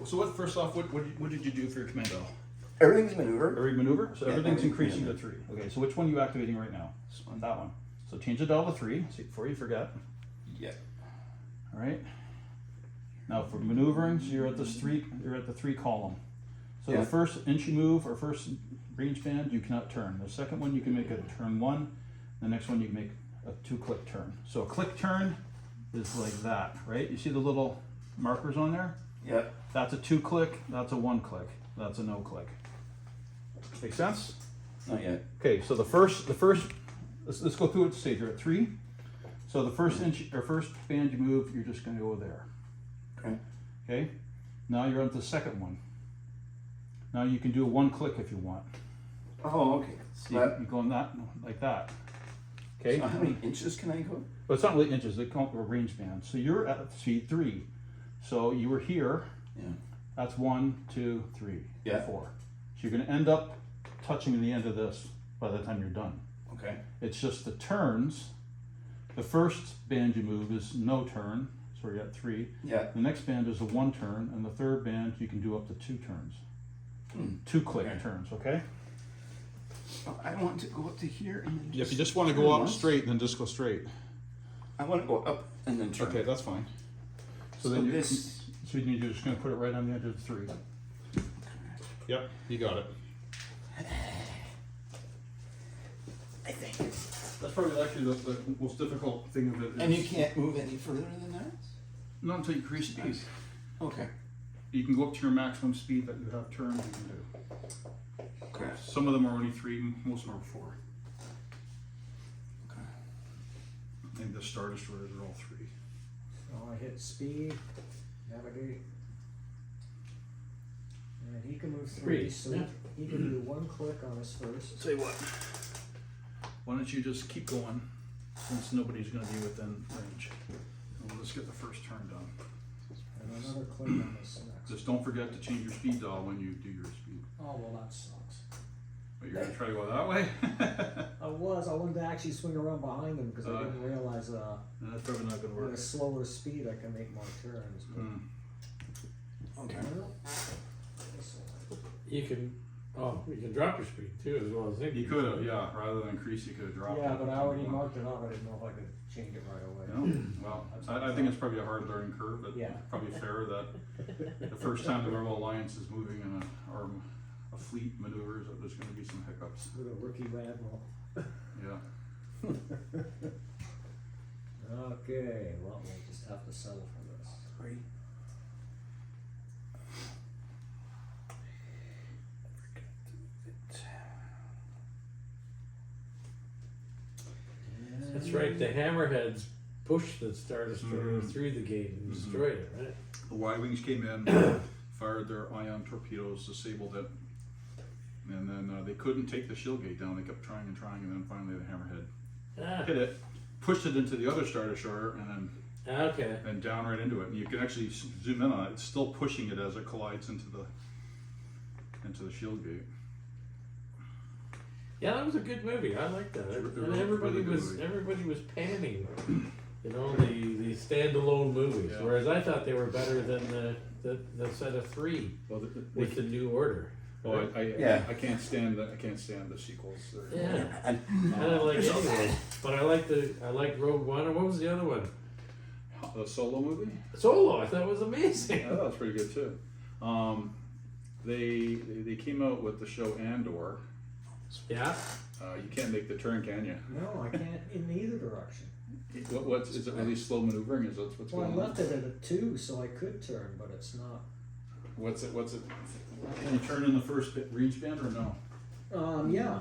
So what? First off, what did you do for your commando? Everything's maneuver. Every maneuver. So Yeah, everything's every increasing to maneuver. 3. Okay. So which one are you activating right now? This one. That one. So change it down to 3. So before you forget. Yeah. All right. Now for maneuverings, you're at this 3. You're at the 3 column. So Yeah. the first inch you move or first range band, you cannot turn. The second one you can make a turn 1. The next one you can make a 2-click turn. So a click turn is like that, right? You see the little markers on there? Yeah. That's a 2-click. That's a 1-click. That's a no-click. Make sense? Not yet. Okay, so the first, let's go through it stage. You're at 3. So the first inch or first band you move, you're just going to go there. Okay. Okay, now you're on the second one. Now you can do a one click if you want. Oh, okay. So you go on that, like that. Okay, So how many inches can I go? but it's not really inches, they call it a range band. So you're at speed 3. So you were here, Yeah. that's 1, 2, 3, Yeah. 4. So you're gonna end up touching the end of this by the time you're done. Okay. It's just the turns. The first band you move is no turn, so you're at 3. Yeah. The next band is a 1 turn, and the third band you can do up to 2 turns. 2 click Okay. turns, okay? Oh, I want to go up to here and then If you just want to turn go up once. straight, then just go straight. I want to go up and then turn. Okay, that's fine. So then this. So you're just going to put it right on the edge of the 3. Yep, you got it. I think. That's probably actually the most difficult thing of it. And you can't move any further than that? Not until you increase speed. Okay. You can go up to your maximum speed that you have turns you can do. Okay. Some of them are only 3, most of them are 4. Okay. And the Star Destroyers are all 3. So I hit speed, navigate. And he can move 3, so yeah. he can do 1 click on his first. Tell you what, why don't you just keep going, since nobody's gonna be within range. And we'll just get the first turn done. And another click on this next. Just don't forget to change your speed dial when you do your speed. Oh, well, that sucks. But you're gonna try to go that way? I wanted to actually swing around behind him because I didn't realize That's probably not gonna with work. a slower speed I can make more turns. But Okay. well, this'll- You can, you can drop your speed too, as well as increase. You could have, yeah, rather than increase, you could have dropped it. yeah, but I already marked it off. I didn't know if I could change it right away. No? Well, I think it's probably a hard learning curve, but Yeah. probably fair that the first time the Rebel Alliance is moving in or a fleet maneuvers, that there's gonna be some hiccups. With a rookie admiral. Yeah. Okay, well, we'll just have to settle for this. Great. That's right, the hammerheads pushed the Star Destroyer through the gate and destroyed it, right? The Y-Wings came in, fired their ion torpedoes, disabled it, and then they couldn't take the shield gate down. They kept trying, and then finally the hammerhead hit it, pushed it into the other Star Destroyer, and Okay. then down right into it. And you can actually zoom in on it. It's still pushing it as it collides into the shield gate. Yeah, that was a good movie. I liked that. It was And a everybody really good was movie. panning, you know, the standalone movies. Yeah. Whereas I thought they were better than the set of 3 Well, with the New Order. Yeah. I can't stand the sequels. They're- Yeah. And I don't like anyone, but I liked Rogue One. And what was the other one? The Solo movie. Solo. I thought it was amazing. Yeah, that was pretty good too. They came out with the show Andor. Yeah. You can't make the turn, can you? No, I can't in either direction. Is it really slow maneuvering? Is that what's Well, I going on? left it at a 2, so I could turn, but it's not. What's it? Can you turn in the first range band or no? Yeah,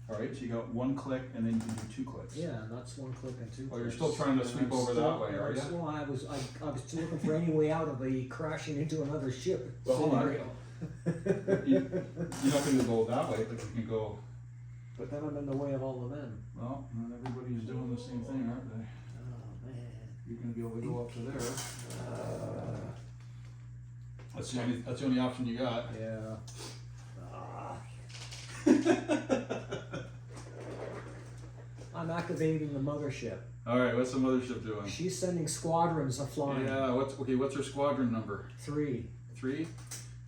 All right, so you got 1 click and then you can do 2 clicks. yeah, and that's 1 click and 2 Oh, you're clicks. still trying to And sweep I'm over still- that way, are ya? Well, I was looking for any way out of the crashing into another ship Well, hold on. scenario. You're not going to go that way, but you can go. But then I'm in the way of all the men. Well, not everybody's doing the same thing, aren't they? Oh, man. You're going to be able to go up to there. That's the only option you got. Yeah. Ah. I'm activating the mothership. All right, what's the mothership doing? She's sending squadrons of flying. Yeah, what's her squadron number? 3. 3? If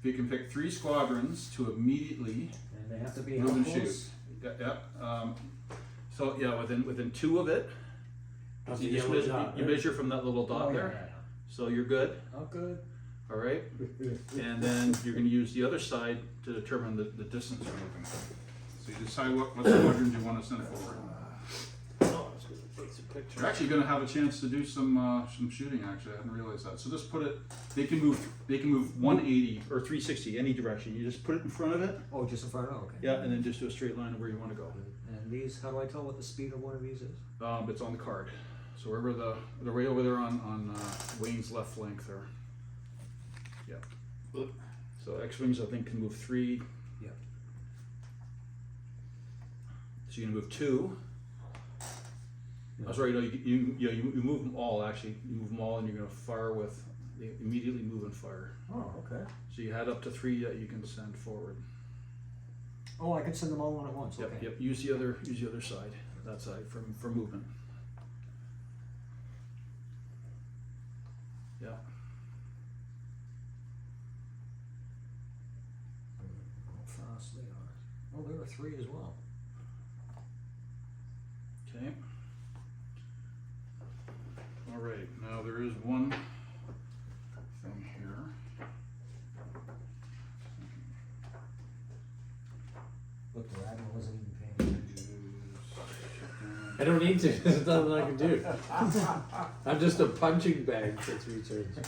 you can pick 3 squadrons to immediately And they have to be move how and close? shoot. So yeah, within 2 of it, Of you the just yellow measure, dot, you right? measure from that little dot Oh, yeah, there. yeah, So you're good. yeah. Oh, good. All right, and then you're going to use the other side to determine the distance you're moving. So you decide what squadrons you want to send forward. Oh, I was gonna take some pictures. You're actually going to have a chance to do some shooting. Actually, I hadn't realized that. So just put it. They can move 180 or 360 any direction. You just put it in front of it. Oh, just in front of okay. Yeah, and then just do a straight line of where you want to go. And these, how do I tell what the speed of one of these is? It's on the card. So wherever they're way over there on Wayne's left flank there. So X-Wings, I think, can move 3. Yep. So you're gonna move 2. Oh, sorry, no, you move them all, actually. You move them all and you're gonna fire with, they immediately move and fire. Oh, okay. So you had up to 3 that you can send forward. Oh, I can send them all one at once, Yep, okay. yep, use the other side, that side for movement. Yeah, How fast they are. Oh, there are 3 as well. okay. All right, now there is one thing here. Look, the admiral wasn't even paying attention. I don't need to, there's nothing I can do. I'm just a punching bag for 3 turns.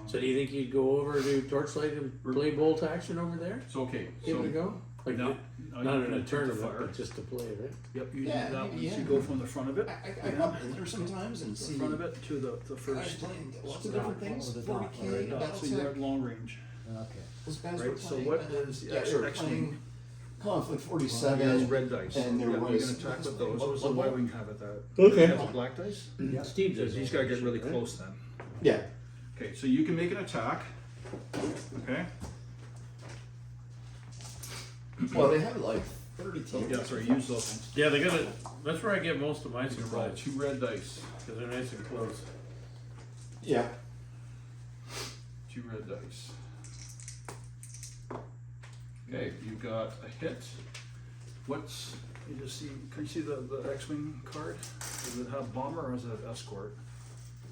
So do you think you'd go over to Torchlight and play bolt action over there? So, okay, Give so. it a go? Like, No, not you in can a attempt to tournament, fire. but just to play, right? Yep, using Yeah, that one, so yeah. you go from the front of it. I pop in there sometimes and The see. front of it to the Guys first. playing lots of Dot, different things. follow the dot, 40K, right, So you're at Battletech. long range, Okay. Those guys were right? So playing. what and then, is the yeah, they were X-Wing? playing Conflict He 47. has red dice. And there Yeah, was. you can attack with those. what was So the why one? we have it that? Okay. He has a black dice. Yeah. Steve Because does. he's gotta get really close then. Yeah. Okay, so you can make an attack. Okay. Well, they have like 30 teams. Yeah, sorry, use those ones. Yeah, they got it, that's where I get most of my You can roll supplies, 2 red dice. because they're nice and close. Yeah. 2 red dice. Okay, you got a hit. What's, you just see, can you see the X-Wing card? Does it have bomber or is it escort?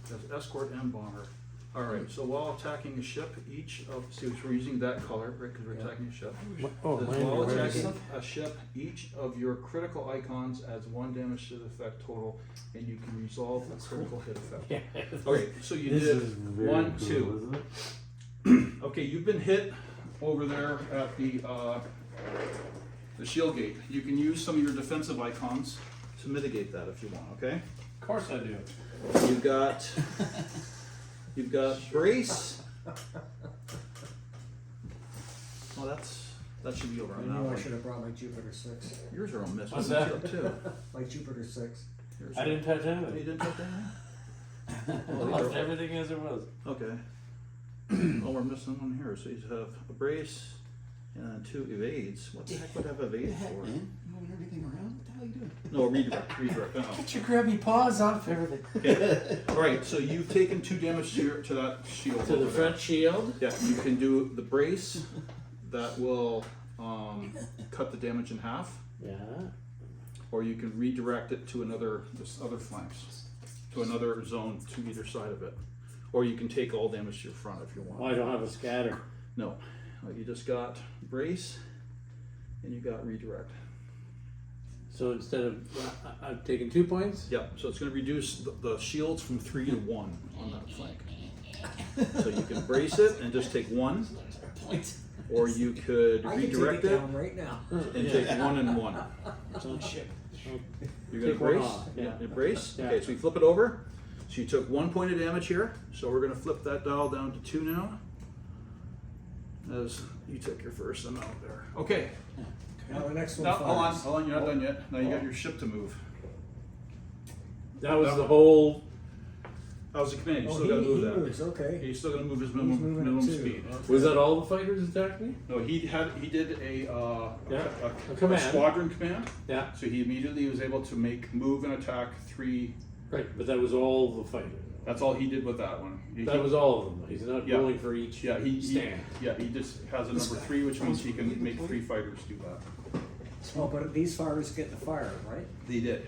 It has escort and bomber. Alright, so while attacking a ship, each of, see, we're using that color, right, because we're attacking a ship. Oh, Says, mine while are red. attacking a ship, each of your critical icons adds 1 damage to the effect total, and you can resolve the critical hit effect. Yeah. Okay, so you This did is very 1, cool, 2. isn't it? Okay, you've been hit over there at the shield gate. You can use some of your defensive icons to mitigate that if you want, okay? Of course I do. You've got brace. Well, that should be over I on that knew I one. should have brought my Jupiter 6. Yours are all missed. What's Mine's that? up too. My Jupiter 6. Yours I are- didn't touch Oh, you anything. didn't touch anything? I Oh, left these are- everything as it was. Okay. Oh, we're missing one here. So you have a brace and then 2 evades. What the heck would I have What the evade heck, for? man? You moving everything around? What the hell are you doing? No, redirect. Oh. Get your grabby paws off everything. Okay. All right, so you've taken 2 damage to that shield. To over the there. front shield. Yeah, you can do the brace. That will cut the damage in half, Yeah. or you can redirect it to this other flanks, to another zone to either side of it, or you can take all damage to your front if you want. Oh, I don't have a scatter. No, you just got brace, and you got redirect. So instead of, I'm taking 2 points? Yep, so it's going to reduce the shields from 3 to 1 on that flank. So you can brace it and just take 1, Point. or you could I can take redirect it it down right now. and take 1 and 1. It's on ship. You're going Take to one brace? off, yeah. You brace? Yeah. Okay, so you flip it over. So you took 1 point of damage here. So we're going to flip that dial down to 2 now. As you took your first amount there. Okay. Now the next one Now, fires. hold on, you're not done yet. Now you got your ship to move. That was the whole, How's the command? You Oh, still got to move he that. moves, okay. He's still going to move his He's moving minimum it too. speed. was that all the fighters attacked me? No, he did a command. squadron command. Yeah. So he immediately was able to move and attack 3. Right, but that was all the fighters. That's all he did with that one. That was all of them. He's not Yeah. rolling for each Yeah, he stand. just has a number 3, which means he can make 3 fighters do that. Oh, but these fires get the fire, right? They did.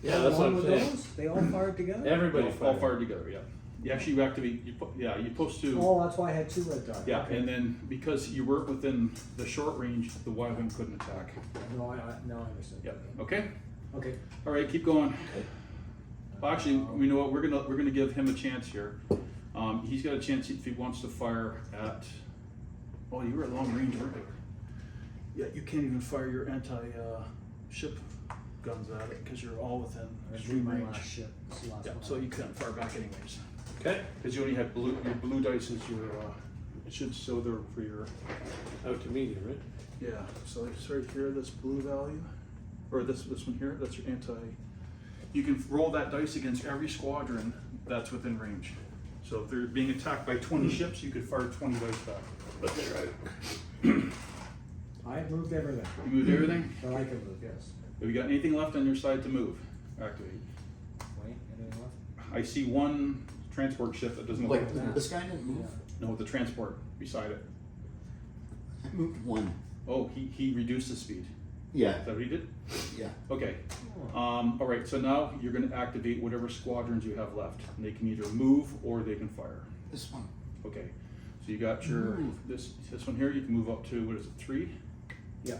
Yeah, that's what Along I'm with saying. those? They all fired together? Everybody All fired. fired together. Yeah. You actually activate. You're supposed to. Oh, that's why I had 2 red dots. Yeah, Okay. and then because you weren't within the short range, the Y-wing couldn't attack. No, I understand. Yep. Okay. Okay. All right, keep going. Well, actually, you know what? We're gonna give him a chance here. He's got a chance if he wants to fire at. Oh, you were at long range, weren't you? Yeah, you can't even fire your anti-ship guns at it because you're all within That's extreme my range. last ship. This is the last Yeah, one. so you can't fire back anyways. Okay. Because you only had blue, your blue dice is your, it should show there for your, Out to medium, right? yeah, so it's right here, this blue value, or this one here, that's your anti. You can roll that dice against every squadron that's within range. So if they're being attacked by 20 ships, you could fire 20 dice back. But they're out. I've moved everything. You moved everything? So I can move, yes. Have you got anything left on your side to move? Activate. Wait, anything left? I see one transport ship that doesn't Like, look. this guy didn't move? No, the transport beside it. I moved one. Oh, he reduced the speed. Yeah, Is that what he did? yeah. Okay. All right, so now you're gonna activate whatever squadrons you have left. And they can either move or they can fire. This one. Okay, so you got your, this one here, you can move up to, what is it, 3? Yeah.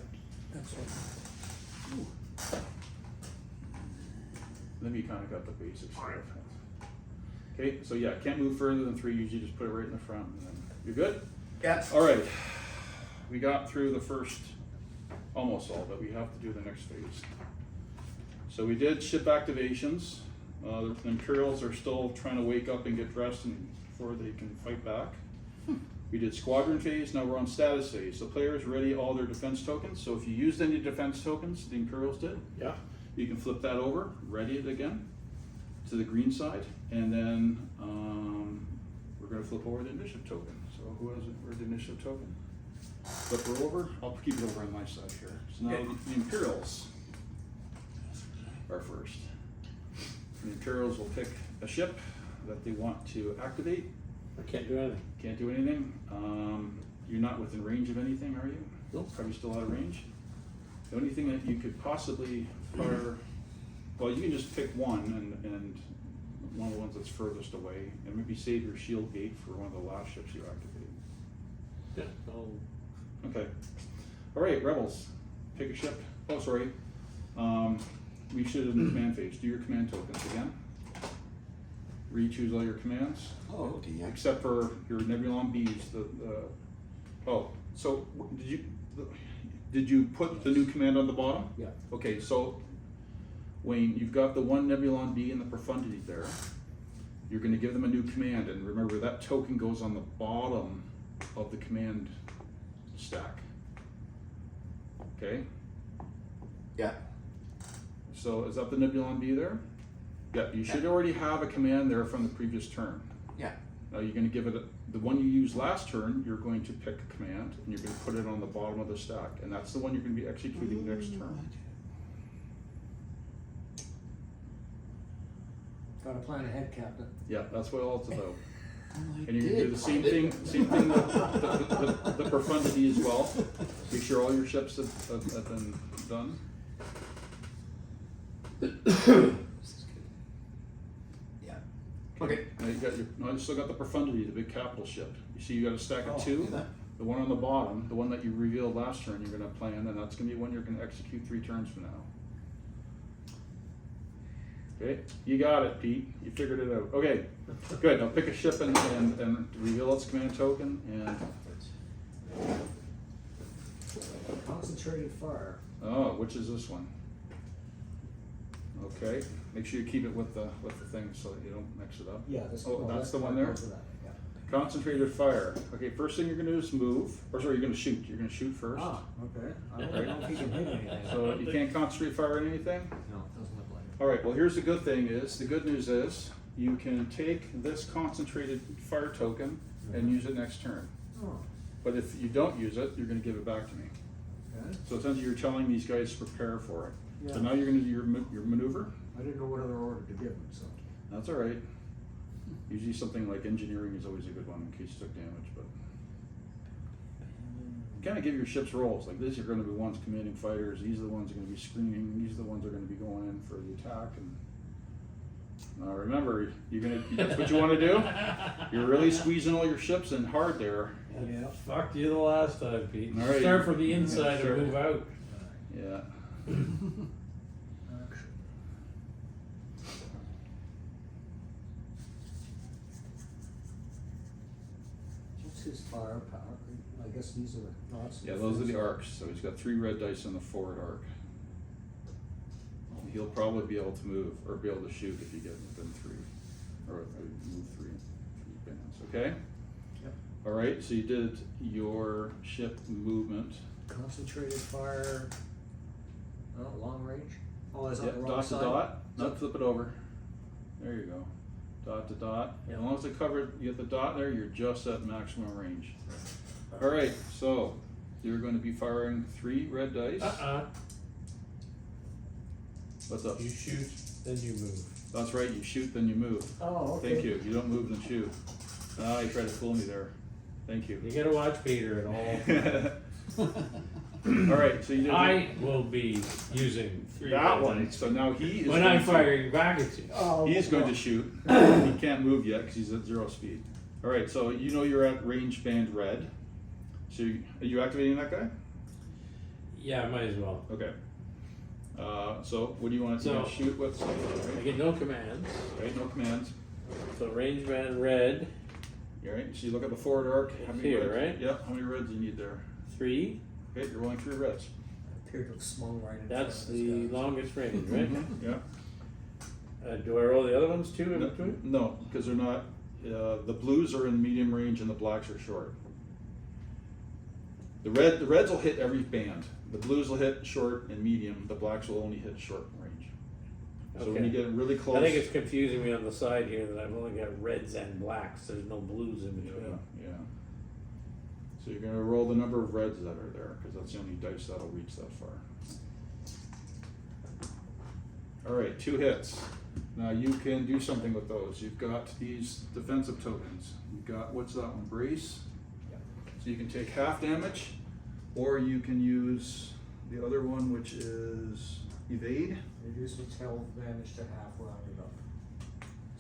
That's it. Then you kinda got the basics stuff. Okay, so yeah, can't move further than 3, usually just put it right in the front. And then you're good? Yeah. All right, we got through the first, almost all, but we have to do the next phase. So we did ship activations. The Imperials are still trying to wake up and get dressed before they can fight back. We did squadron phase, now we're on status phase. So players ready all their defense tokens. So if you used any defense tokens, the Imperials did, Yeah. you can flip that over, ready it again to the green side, and then we're gonna flip over the initiative token. So who has it for the initiative token? Flip her over, I'll keep it over on my side here. So now the Imperials are first. The Imperials will pick a ship that they want to activate. I can't do anything. Can't do anything. You're not within range of anything, are you? Nope. Probably still out of range. The only thing that you could possibly fire, well, you can just pick one and one of the ones that's furthest away, and maybe save your shield gate for one of the last ships you activate. Yeah. Okay. All right, rebels. Pick a ship. Oh, sorry. We should have in the command phase. Do your command tokens again. Re-choose all your commands. Oh, okay, yeah. Except for your Nebulon Bs, oh, so did you put the new command on the bottom? Yeah. Okay, so Wayne, you've got the one Nebulon B in the profundity there. You're gonna give them a new command, and remember that token goes on the bottom of the command stack. Okay, Yeah. so is that the Nebulon B there? Yeah, you should already have a command there from the previous turn. Yeah. Now you're going to give it the one you used last turn. You're going to pick a command and you're going to put it on the bottom of the stack, and that's the one you're going to be executing next turn. Gotta plan ahead, Captain. Yeah, that's what all it's about. I And you can do the same thing with the profundity as well. Make sure all your ships have been done. This is good. Yeah. Okay. Now you got you still got the profundity, the big capital ship. You see, you got a stack of Oh, two. do that. The one on the bottom, the one that you revealed last turn, you're going to plan, and that's going to be one you're going to execute 3 turns from now. Okay, you got it, Pete. You figured it out. Okay, good. Now pick a ship and reveal its command token, and Concentrated fire. oh, which is this one? Okay, make sure you keep it with the thing so that you don't mix it up. Yeah, this. Oh, well, that's the that one there? goes with that, yeah. Concentrated fire. Okay, first thing you're going to do is move. Or sorry, you're going to shoot. You're going to shoot first. Ah, okay. I don't know if he can hit anything. So you can't concentrate fire on anything? No, it doesn't look like it. All right, well, here's the good thing is, the good news is, you can take this concentrated fire token and use it next turn. Oh, But if you don't use it, you're gonna give it back to me. okay. So essentially, you're telling these guys to prepare for it. Yeah. So now you're gonna do your maneuver. I didn't know what other order to give him, so. That's all right. Usually something like engineering is always a good one in case you took damage, but. You kind of give your ships roles, like these are gonna be ones commanding fighters, these are the ones that are gonna be screening, these are the ones that are gonna be going in for the attack, and. Now remember, that's what you wanna do? You're really squeezing all your ships in hard there. Yeah. Fucked you the last time, Pete. All right. Start from the inside Sure. and move out. Yeah. Action. What's his firepower? I guess these are lots. Yeah, those are the arcs, so he's got 3 red dice on the forward arc. He'll probably be able to move, or be able to shoot if you get within 3, or move 3. okay? Yep. All right, so you did your ship movement. Concentrated fire, oh, long range? Oh, is that Yep, the wrong dot to side? dot, not flip it over. There you go. Dot to dot. As long as it covered, you get the dot there, you're just at maximum range. All right, so you're going to be firing 3 red dice. What's up? You shoot, then you move. That's right, you shoot, then you move. Oh, okay. Thank you. You don't move, then shoot. Ah, you tried to fool me there. Thank you. You gotta watch Peter at all. All right, so you did I will be using 3 that red one. dice. So now he is When going I'm to- firing back at you. Oh, He's going to shoot. He can't move yet because he's at 0 speed. All right, so you know you're at range band red. So are you activating that guy? Yeah, might as well. Okay. So what do you want to So- shoot with? I get no commands. Right, no commands. So range band red, All right, so you look at the forward arc. How many Here, reds? right? Yep, how many reds do you need there? 3. Okay, you're rolling 3 reds. Appeared to have swung right in front That's of this the guy. longest range, right? Yeah. Do I roll the other ones too in between? No, because they're not, the blues are in medium range and the blacks are short. The reds will hit every band. The blues will hit short and medium, the blacks will only hit short range. So when Okay. you get really close. I think it's confusing me on the side here that I've only got reds and blacks. There's no blues in Yeah, between. yeah. So you're gonna roll the number of reds that are there, because that's the only dice that'll reach that far. All right, 2 hits. Now you can do something with those. You've got these defensive tokens. You've got, what's that one, brace? Yep. So you can take half damage, or you can use the other one, which is evade. Reduce the tail damage to half, rounded up.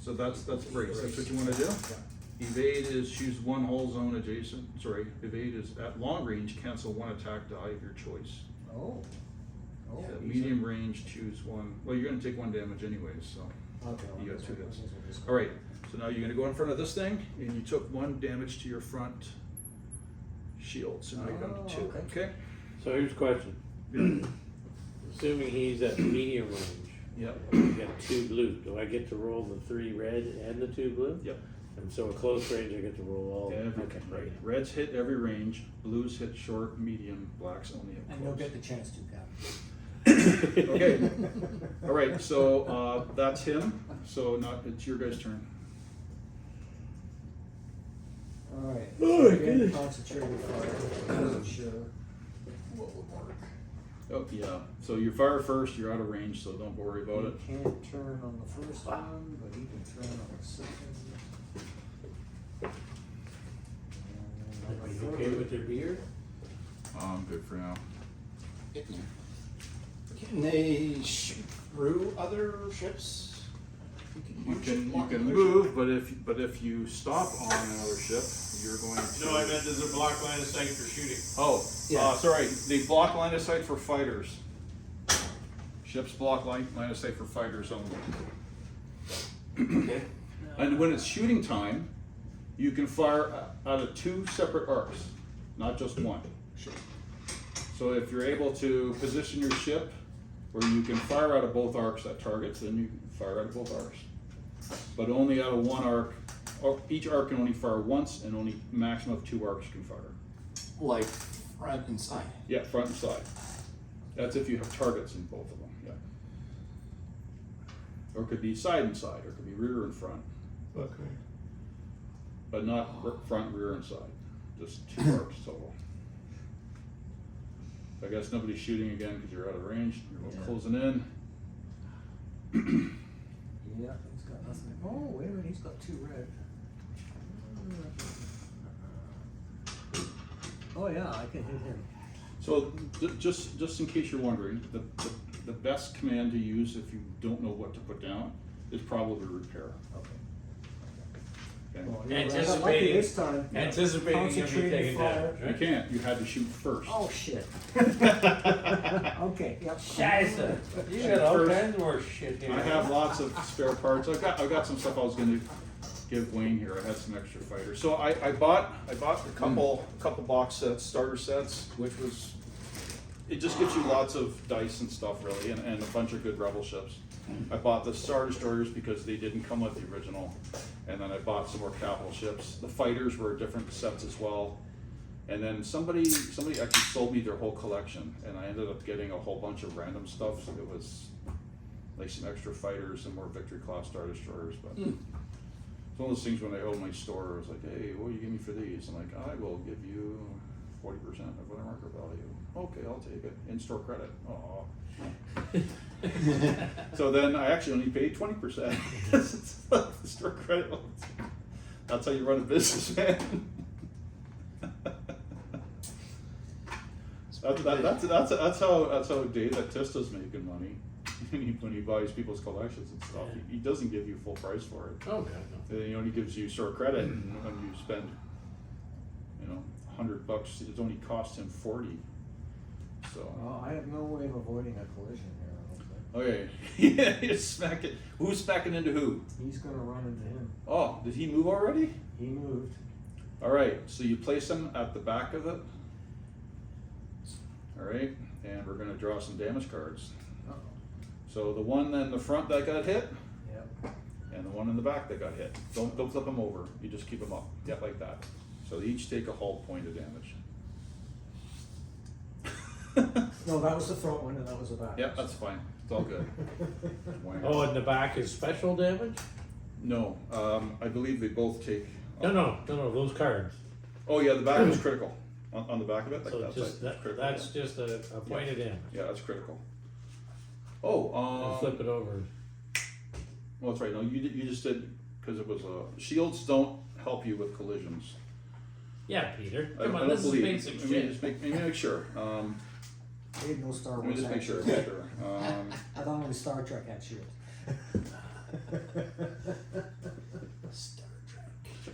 So that's brace. That's what you wanna do? Yeah. Evade is choose 1 whole zone adjacent, sorry, evade is at long range, cancel 1 attack die of your choice. Oh. Oh, At easy. medium range, choose 1, well, you're gonna take 1 damage anyways, so. Okay. You got well, 2 hits. this one. All right, so now you're gonna go in front of this thing, and you took 1 damage to your front shield, so now you're down to 2, Oh, okay? So here's a question. Assuming he's at medium range, Yep, you got 2 blue. Do I get to roll the 3 red and the 2 blue? yep. And so at close range, I get to roll all. Everything, Okay, right. great. Reds hit every range, blues hit short, medium, blacks only hit close. And you'll get the chance to, Captain. Okay, all right, so, that's him, so now it's your guys' turn. Alright. Oh, my Again, goodness. concentrated fire, wasn't sure what would work. Oh, yeah, so you fire first, you're out of range, so don't worry about it. He can't turn on the first one, but he can turn on the second. And Are on the you okay third. with your beard? I'm good for now. Can they shoot through other ships? You can move, but if you stop on another ship, you're going to. No, I meant there's a block line of sight for shooting. Oh, Yeah. sorry, the block line of sight for fighters. Ships block line of sight for fighters only. Okay. And when it's shooting time, you can fire out of 2 separate arcs, not just 1. So if you're able to position your ship where you can fire out of both arcs at targets, then you can fire out of both arcs. But only out of 1 arc, or each arc can only fire once, and only maximum of 2 arcs can fire. Like front and side. Yeah, front and side. That's if you have targets in both of them, yeah. Or it could be side and side, or it could be rear and front, Okay. but not front, rear, and side. Just 2 arcs total. I guess nobody's shooting again because you're out of range. You're Yeah. closing in. Yeah, he's got nothing. Oh, wait a minute, he's got 2 red. Oh yeah, I can hit him. So just in case you're wondering, the best command to use if you don't know what to put down is probably repair. Okay. Okay? Well, yeah, I got lucky this time. Anticipating him Concentrated taking fire. damage, You right? can't. You had to shoot first. Oh shit. Okay, yep. Scheiße. You got all kinds more shit here. I have lots of spare parts. I've got some stuff I was going to give Wayne here. I had some extra fighters. So I bought a couple box sets, starter sets, which was, it just gives you lots of dice and stuff really, and a bunch of good rebel ships. I bought the Star Destroyers because they didn't come with the original And then I bought some more capital ships. The fighters were different sets as well. And then somebody actually sold me their whole collection, and I ended up getting a whole bunch of random stuff. So it was like some extra fighters, some more Victory class Star Destroyers. But it's one of those things when they own my store, it's like, hey, what will you give me for these? I'm like, I will give you 40% of their market value. Okay, I'll take it. In-store credit. Oh. So then I actually only paid 20%. It's like the store credit. That's how you run a business, man. That's how Dave at Tista's making money. When he buys people's collections and stuff, he doesn't give you full price for it. Oh, God, no. He only gives you store credit, and when you spend, $100, it only costs him 40. So. Well, I have no way of avoiding a collision here, I don't think. Okay, yeah, you smack it. Who's smacking into who? He's gonna run into him. Oh, did he move already? He moved. All right, so you place him at the back of it. All right, and we're gonna draw some damage cards. Uh-oh. So the one in the front that got hit, Yep. and the one in the back that got hit. Don't flip them over. You just keep them up. Yeah, like that. So they each take a whole point of damage. No, that was the front one and that was the back. Yeah, that's fine. It's all good. Oh, and the back is special damage? No, I believe they both take. No, those cards. Oh yeah, the back is critical. On the back of it, like So that. just, critical. that's just a point of damage. Yeah, that's critical. Oh, And flip it over. well, that's right. No, you just did because it was shields don't help you with collisions. Yeah, Peter, I come on, don't this is believe. basic Let me shit. just make sure. They had no Star Let me Wars just make sure. action. Make sure. I thought only Star Trek had shield. Star Trek.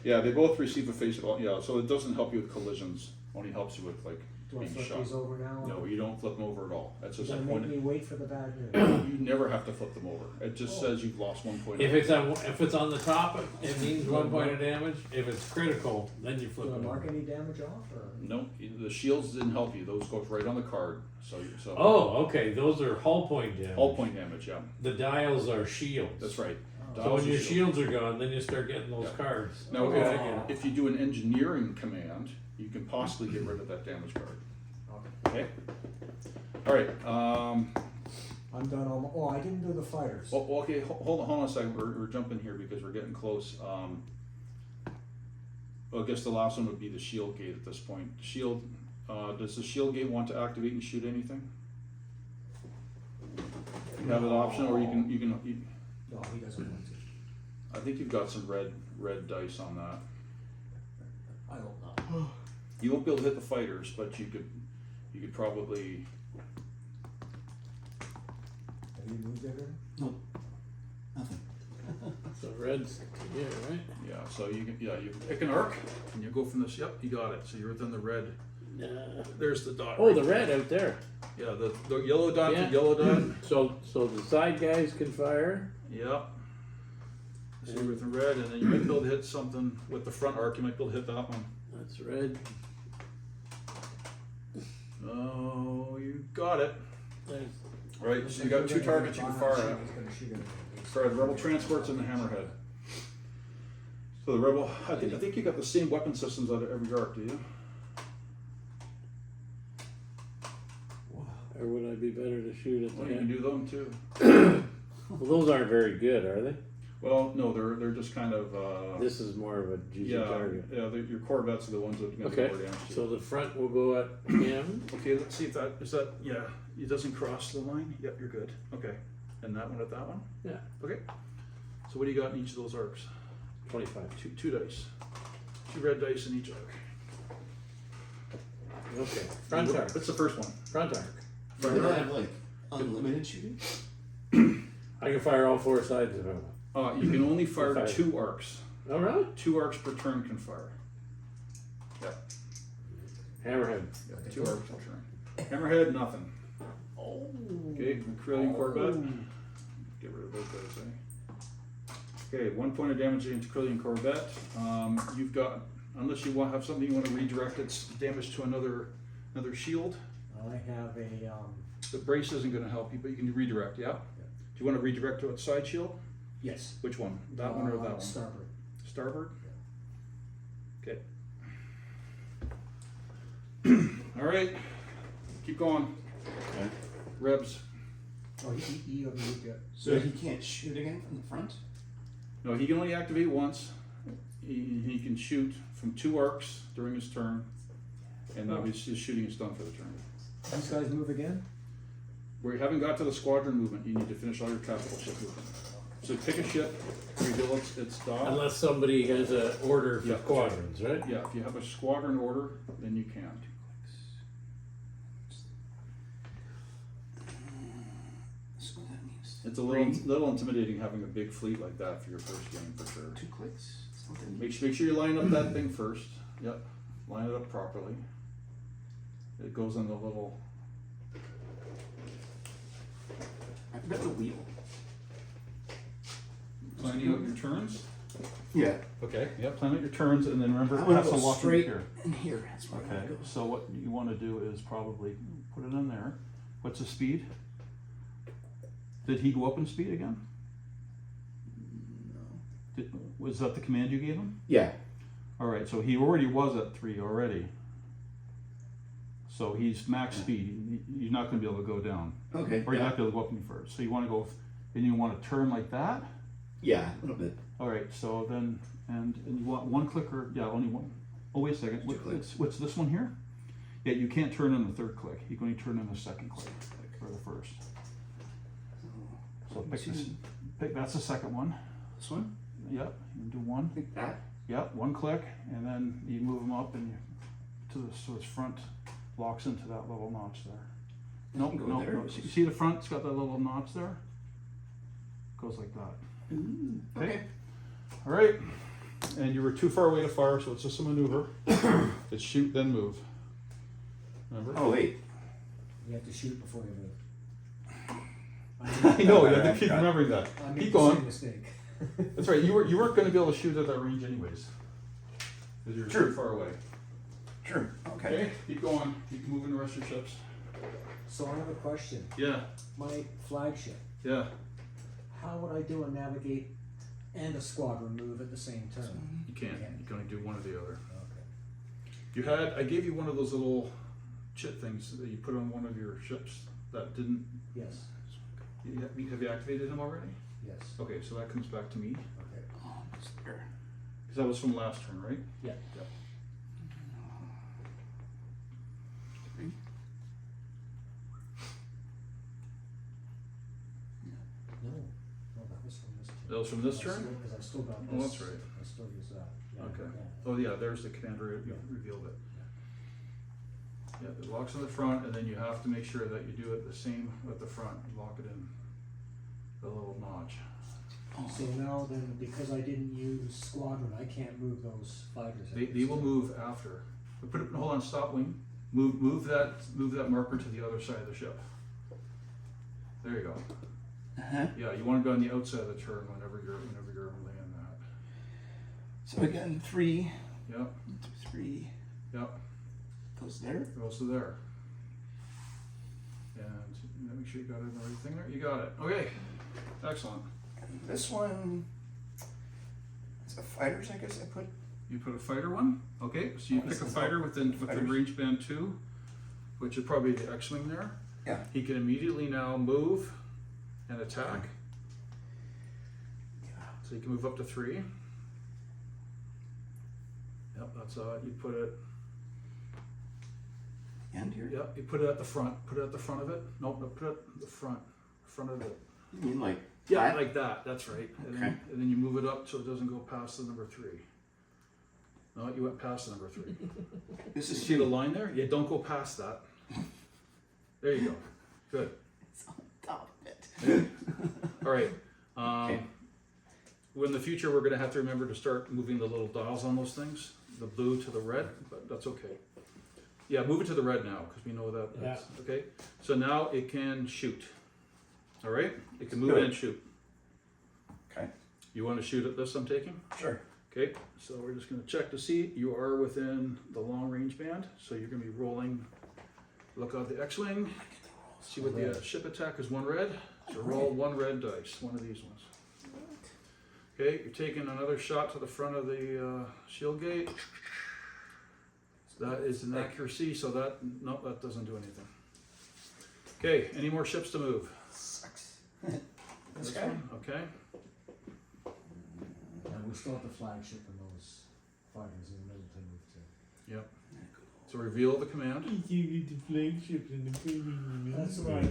Yeah, they both receive a face. Yeah, so it doesn't help you with collisions. Only helps you with like Do I being flip shot. these over now? No, you don't flip them over at all. That's You're just a gonna point. make me wait for the bad news. You never have to flip them over. It just says you've lost 1 point. If it's on the top, it means 1 point of damage. If it's critical, then you flip Do I it mark over. any damage off or? No, the shields didn't help you. Those goes right on the card. So Oh, okay, those are hull point damage. all point damage. Yeah, The dials are shields. that's right. Oh. So when your Shield. shields are gone, then you start getting those Yeah. cards. Now, Okay, I get it. if you do an engineering command, you can possibly get rid of that damage card. Okay. All right. I'm done on, oh, I didn't do the fighters. Well, okay. Hold on a second. We're jumping here because we're getting close. Well, I guess the last one would be the shield gate at this point. Shield. Does the shield gate want to activate and shoot anything? You have an option, or you can. No, he doesn't want to. I think you've got some red dice on that. I hope not. You won't be able to hit the fighters, but you could probably. Have you moved everything? No, nothing. So red's here, right? Yeah. So you can. Yeah. You pick an arc, and you go from this. Yep. You got it. So you're within the red. There's the dot. Oh, right the there. red out there. Yeah. The yellow dot. Yeah. The yellow dot. So the side guys can fire. Yep. So you're within red, and then you might be able to hit something with the front arc. You might be able to hit that one. That's red. Oh, you got it. There's, Right. So you got two targets you can fire at. He's gonna shoot everything. Sorry, the rebel transports and the hammerhead. So the rebel, I think you got the same weapon systems out of every arc, do you? or would I be better to shoot at the Well, you can end? do them too. Well, those aren't very good, are they? Well, no, they're just kind of This is more of a juicy target. your Corvettes are the ones that are going to Okay, do more damage to so you. the front will go at him. Okay, let's see if that is that. Yeah, it doesn't cross the line. Yep, you're good. Okay, and that one at that one. Yeah, Okay. So what do you got in each of those arcs? 25. Two dice. 2 red dice in each arc. Okay, front arc. What's the first one? Front arc. Do they have like unlimited shooting? I can fire all 4 sides of him. You can only fire Five. 2 arcs. Oh, really? 2 arcs per turn can fire. Yeah. Hammerhead. Yeah, 2 arcs per turn. Hammerhead, nothing. Oh. Okay, Corellian Corvette. Get rid of those guys, eh? Okay, 1 point of damage against Corellian Corvette. You've got, unless you have something you want to redirect its damage to another shield. I have a, The brace isn't going to help you, but you can redirect, yeah? Do you want to redirect to its side shield? yes. Which one? That one or that one? Starboard. starboard. Okay. All right, keep going. Okay. Rebs. Oh, he haven't moved yet. So he can't shoot again from the front? No, he can only activate once. He can shoot from 2 arcs during his turn, and then his shooting is done for the turn. These guys move again? Where you haven't got to the squadron movement, you need to finish all your capital ship movement. So pick a ship, reveal its dial. Unless somebody has an order for Yeah. squadrons, right? Yeah, if you have a squadron order, then you can. So that means It's a little intimidating having a big fleet like that for your first game, for sure. 2 clicks. That's what that means. Make sure you line up that thing first. Yep, line it up properly. It goes on the little. I forgot the wheel. Planning out your turns. Yeah. Okay. Yep. Plan out your turns, and then remember I it wanna has to go lock in straight here. in here. That's where I Okay. wanna go. So what you want to do is probably put it in there. What's the speed? Did he go up in speed again? No. Was that the command you gave him? Yeah. All right. So he already was at 3 already. So he's max speed. You're not going to be able to go down, Okay. or you're Yeah. not going to go up any further. So you want to go, then you want to turn like that. Yeah, a little bit. All right. So then, and you want 1 click or yeah, only one. Oh wait a second. 2 clicks. What's this one here? Yeah, you can't turn on the 3rd click. You can only turn on the 2nd click or the 1st. So pick that's the 2nd one. This one? Yep. You can do 1. Like that? Yep. 1 click, and then you move them up and you to the so his front locks into that little notch there. Nope, Go no, there? no. See the front? It's got that little notch there. Goes like that. Okay. All right. And you were too far away to fire, so it's just a maneuver. It's shoot then move. Remember? Oh, wait. You have to shoot before you move. I know. You have to keep remembering that. I made Keep the same going. mistake. That's right. You weren't going to be able to shoot at that range anyways, because you're Sure. too far away. Sure. Okay. Okay. Keep going. Keep moving the rest of your ships. So I have a question. Yeah. My flagship, Yeah. how would I do a navigate and a squadron move at the same turn? You can't. You can only do one or the other. Okay. I gave you one of those little chit things that you put on one of your ships that didn't. Yes, Have you activated him already? yes. Okay, so that comes back to me. Okay. Oh, it's there. Because that was from last turn, right? Yeah. No, that was from this turn. That was from this turn? Because I still got this. Oh, that's right. I still use that. Yeah, Okay. yeah. Oh yeah, there's the commander. You revealed it. Yeah, it locks on the front, and then you have to make sure that you do it the same at the front. You lock it in the little notch. So now then, because I didn't use squadron, I can't move those fighters. They will move after. Put it, hold on, stop wing. Move that marker to the other side of the ship. There you go. Uh-huh. Yeah, you want to go on the outside of the turn whenever you're laying that. So again, 3. Yep. 1, 2, 3. Yep. Goes there. You're also there. And make sure you got everything there. You got it. Okay. Excellent. And this one is the fighters, I guess I put. You put a fighter one. Okay. So you Oh, this pick a is fighter all within fighters. range band 2, which is probably the X-wing there. Yeah. He can immediately now move and attack. Yeah. So you can move up to 3. Yep, that's you put it. And here. Yep, you put it at the front. Put it at the front of it. Nope, no, put it at the front of it. You mean like Yeah, that? like that. That's right. And, Okay. and then you move it up so it doesn't go past the number 3. No, you went past the number 3. This You is see the 2. line there? Yeah, don't go past that. There you go. Good. It's on top of it. All right. Okay. Well, in the future, we're going to have to remember to start moving the little dials on those things, the blue to the red, but that's okay. Yeah, move it to the red now because we know that. That's, okay. So now it can shoot. All right. It can move Good. and shoot. Okay. You want to shoot at this? I'm taking. Sure. Okay. So we're just going to check to see you are within the long range band. So you're going to be rolling. Look out the X-wing. See what the ship attack is 1 red. So roll 1 red dice. One of these ones. Okay, you're taking another shot to the front of the shield gate. That is an accuracy, so that, no, that doesn't do anything. Okay, any more ships to move? Sucks. This one, okay. And we still have the flagship and those fighters in the middle to move to. Yep. So reveal the command. That's right.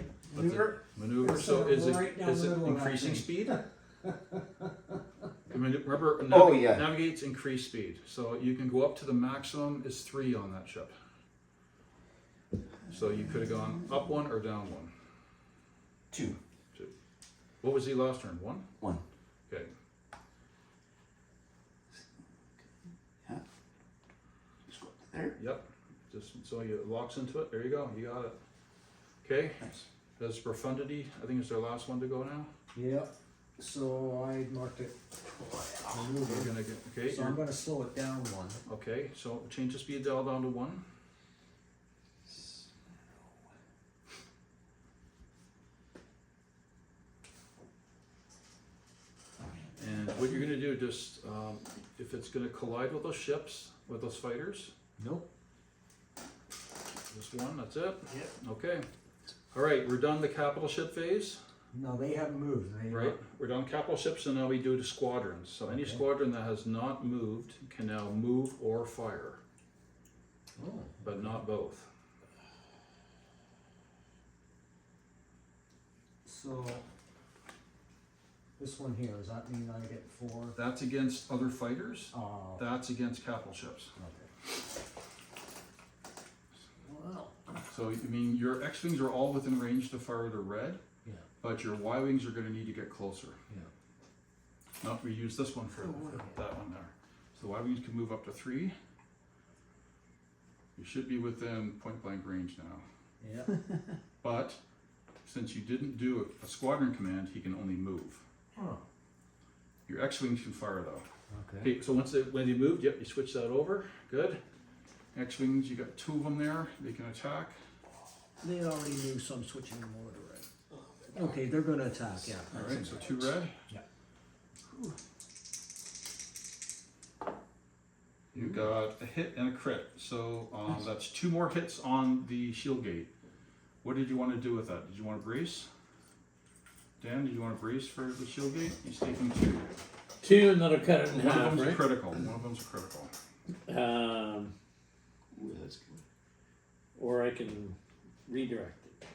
Maneuver, so is Right down is the it middle of that increasing thing. speed? Remember, Oh, yeah. navigate's increased speed, so you can go up to the maximum is 3 on that ship. So you could have gone up 1 or down 1. 2. What was the last turn? 1? 1. Okay. Yeah. Just go up to there. Yep. Just so you locks into it. There you go. You got it. Okay. Nice. That's profundity. I think it's our last one to go now. Yep. So I marked it. We're Maneuver. gonna get okay. So I'm gonna slow it down 1. Okay. So change the speed dial down to 1. And what you're gonna do, just if it's gonna collide with those ships, with those fighters, Nope. just 1. That's it. Yep. Okay. All right. We're done the capital ship phase. No, they haven't moved. They Right, we're done capital ships, and now we do the squadrons. So any Okay. squadron that has not moved can now move or fire, Oh. but not both. So this one here, does that mean I get 4? That's against other fighters. Oh. That's against capital ships. Okay. Well. So I mean, your X-wings are all within range to fire the red, Yeah. but your Y-wings are going to need to get closer. Yeah. Not we use this one for that one there. So the Y-wings can move up to 3. You should be within point blank range now. Yeah. But since you didn't do a squadron command, he can only move. Huh. Your X-wings can fire though. Okay. Okay, so when they moved, yep, you switch that over. Good. X-wings, you got 2 of them there. They can attack. They already knew, so I'm switching them over to red. Okay, they're gonna attack. Yeah. All right, so 2 red. Yeah. You got a hit and a crit. So that's 2 more hits on the shield gate. What did you want to do with that? Did you want to brace? Dan, did you want to brace for the shield gate? He's taking 2. 2 and that'll cut it in One of half, them's a right? critical. One of them's a critical. Ooh, that's good. Or I can redirect it.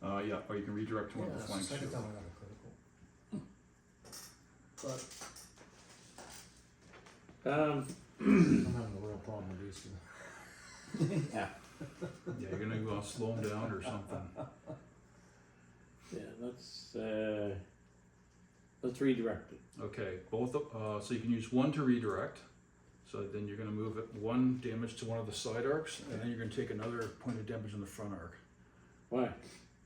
Yeah, or you can redirect to one of the that's flank the second shield. time I got a critical. But I'm having a real problem with these 2. Yeah. Yeah, you're gonna slow them down or something. Yeah, let's redirect it. Okay, both of, so you can use 1 to redirect. So then you're gonna move it 1 damage to one of the side arcs, and then you're gonna take another point of damage on the front arc. Why?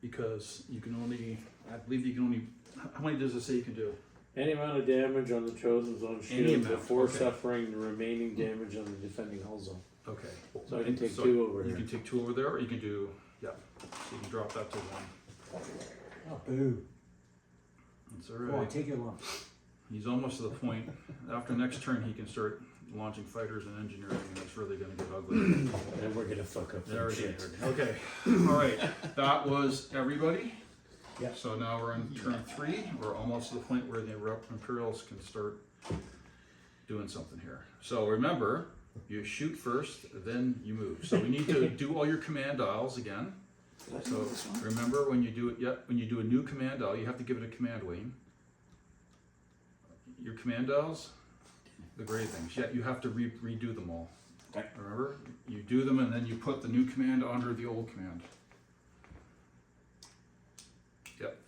Because you can only, I believe you can only, how many does it say you can do? Any amount of damage on the chosen zone Any shield amount, before okay. suffering the remaining damage on the defending hull zone. Okay. So I can take So 2 over You here. can take 2 over there, or you can do, yeah, so you can drop that to 1. Oh, boo. That's Come on, alright. take your lump. He's almost to the point, after next turn, he can start launching fighters and engineering, and it's really gonna get ugly. And we're gonna fuck up There some it shit. is. Okay, alright, that was everybody. Yeah. So now we're in turn 3, we're almost to the point where the Imperials can start doing something here. So remember, you shoot first, then you move. So we need to do all your command dials again. Did I do So this one? remember when you do it, when you do a new command dial, you have to give it a command wing. Your command dials, the gray things, yeah, you have to redo them all. Okay. Remember, you do them and then you put the new command under the old command. Yep.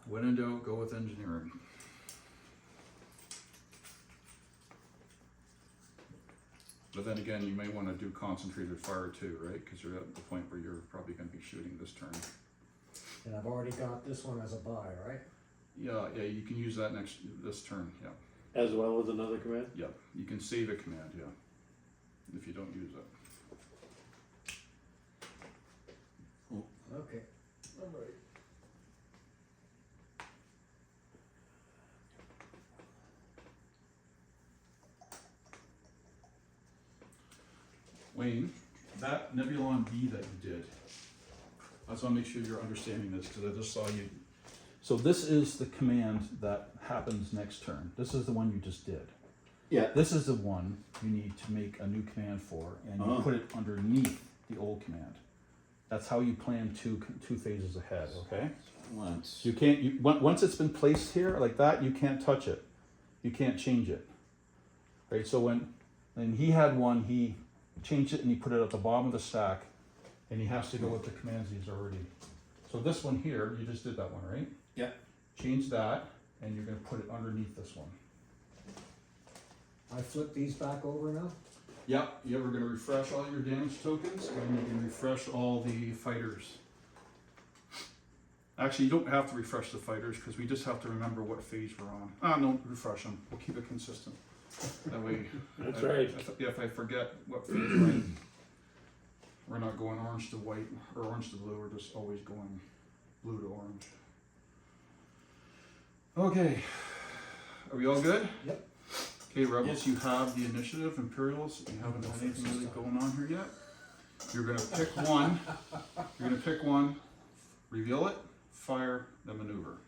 When in doubt, go with engineering. But then again, you may want to do concentrated fire too, right? Because you're at the point where you're probably going to be shooting this turn. And I've already got this one as a buy, right? Yeah, you can use that this turn, yeah. As well as another command? Yeah, you can save a command, yeah, if you don't use it. Okay. Alright. Wayne, that Nebulon B that you did, I just wanna make sure you're understanding this, cause I just saw you. So this is the command that happens next turn. This is the one you just did. Yeah. This is the one you need to make a new command for, and you Oh. put it underneath the old command. That's how you plan two phases ahead, okay? Once. You can't, once it's been placed here like that, you can't touch it. You can't change it. Right, so when he had one, he changed it and he put it at the bottom of the stack, and he has to go with the commands he's already. So this one here, you just did that one, right? Yeah. Change that, and you're gonna put it underneath this one. I flip these back over now? Yep, you're gonna refresh all your damage tokens, and you can refresh all the fighters. Actually, you don't have to refresh the fighters, because we just have to remember what phase we're on. No, refresh them, we'll keep it consistent. That way. That's right. If I forget what phase we're in, we're not going orange to white, or orange to blue, we're just always going blue to orange. Okay, are we all good? Yep. Okay, Rebels, you have the initiative. Imperials, you haven't had anything really going on here yet. You're gonna pick one. You're gonna pick one, reveal it, fire, then maneuver.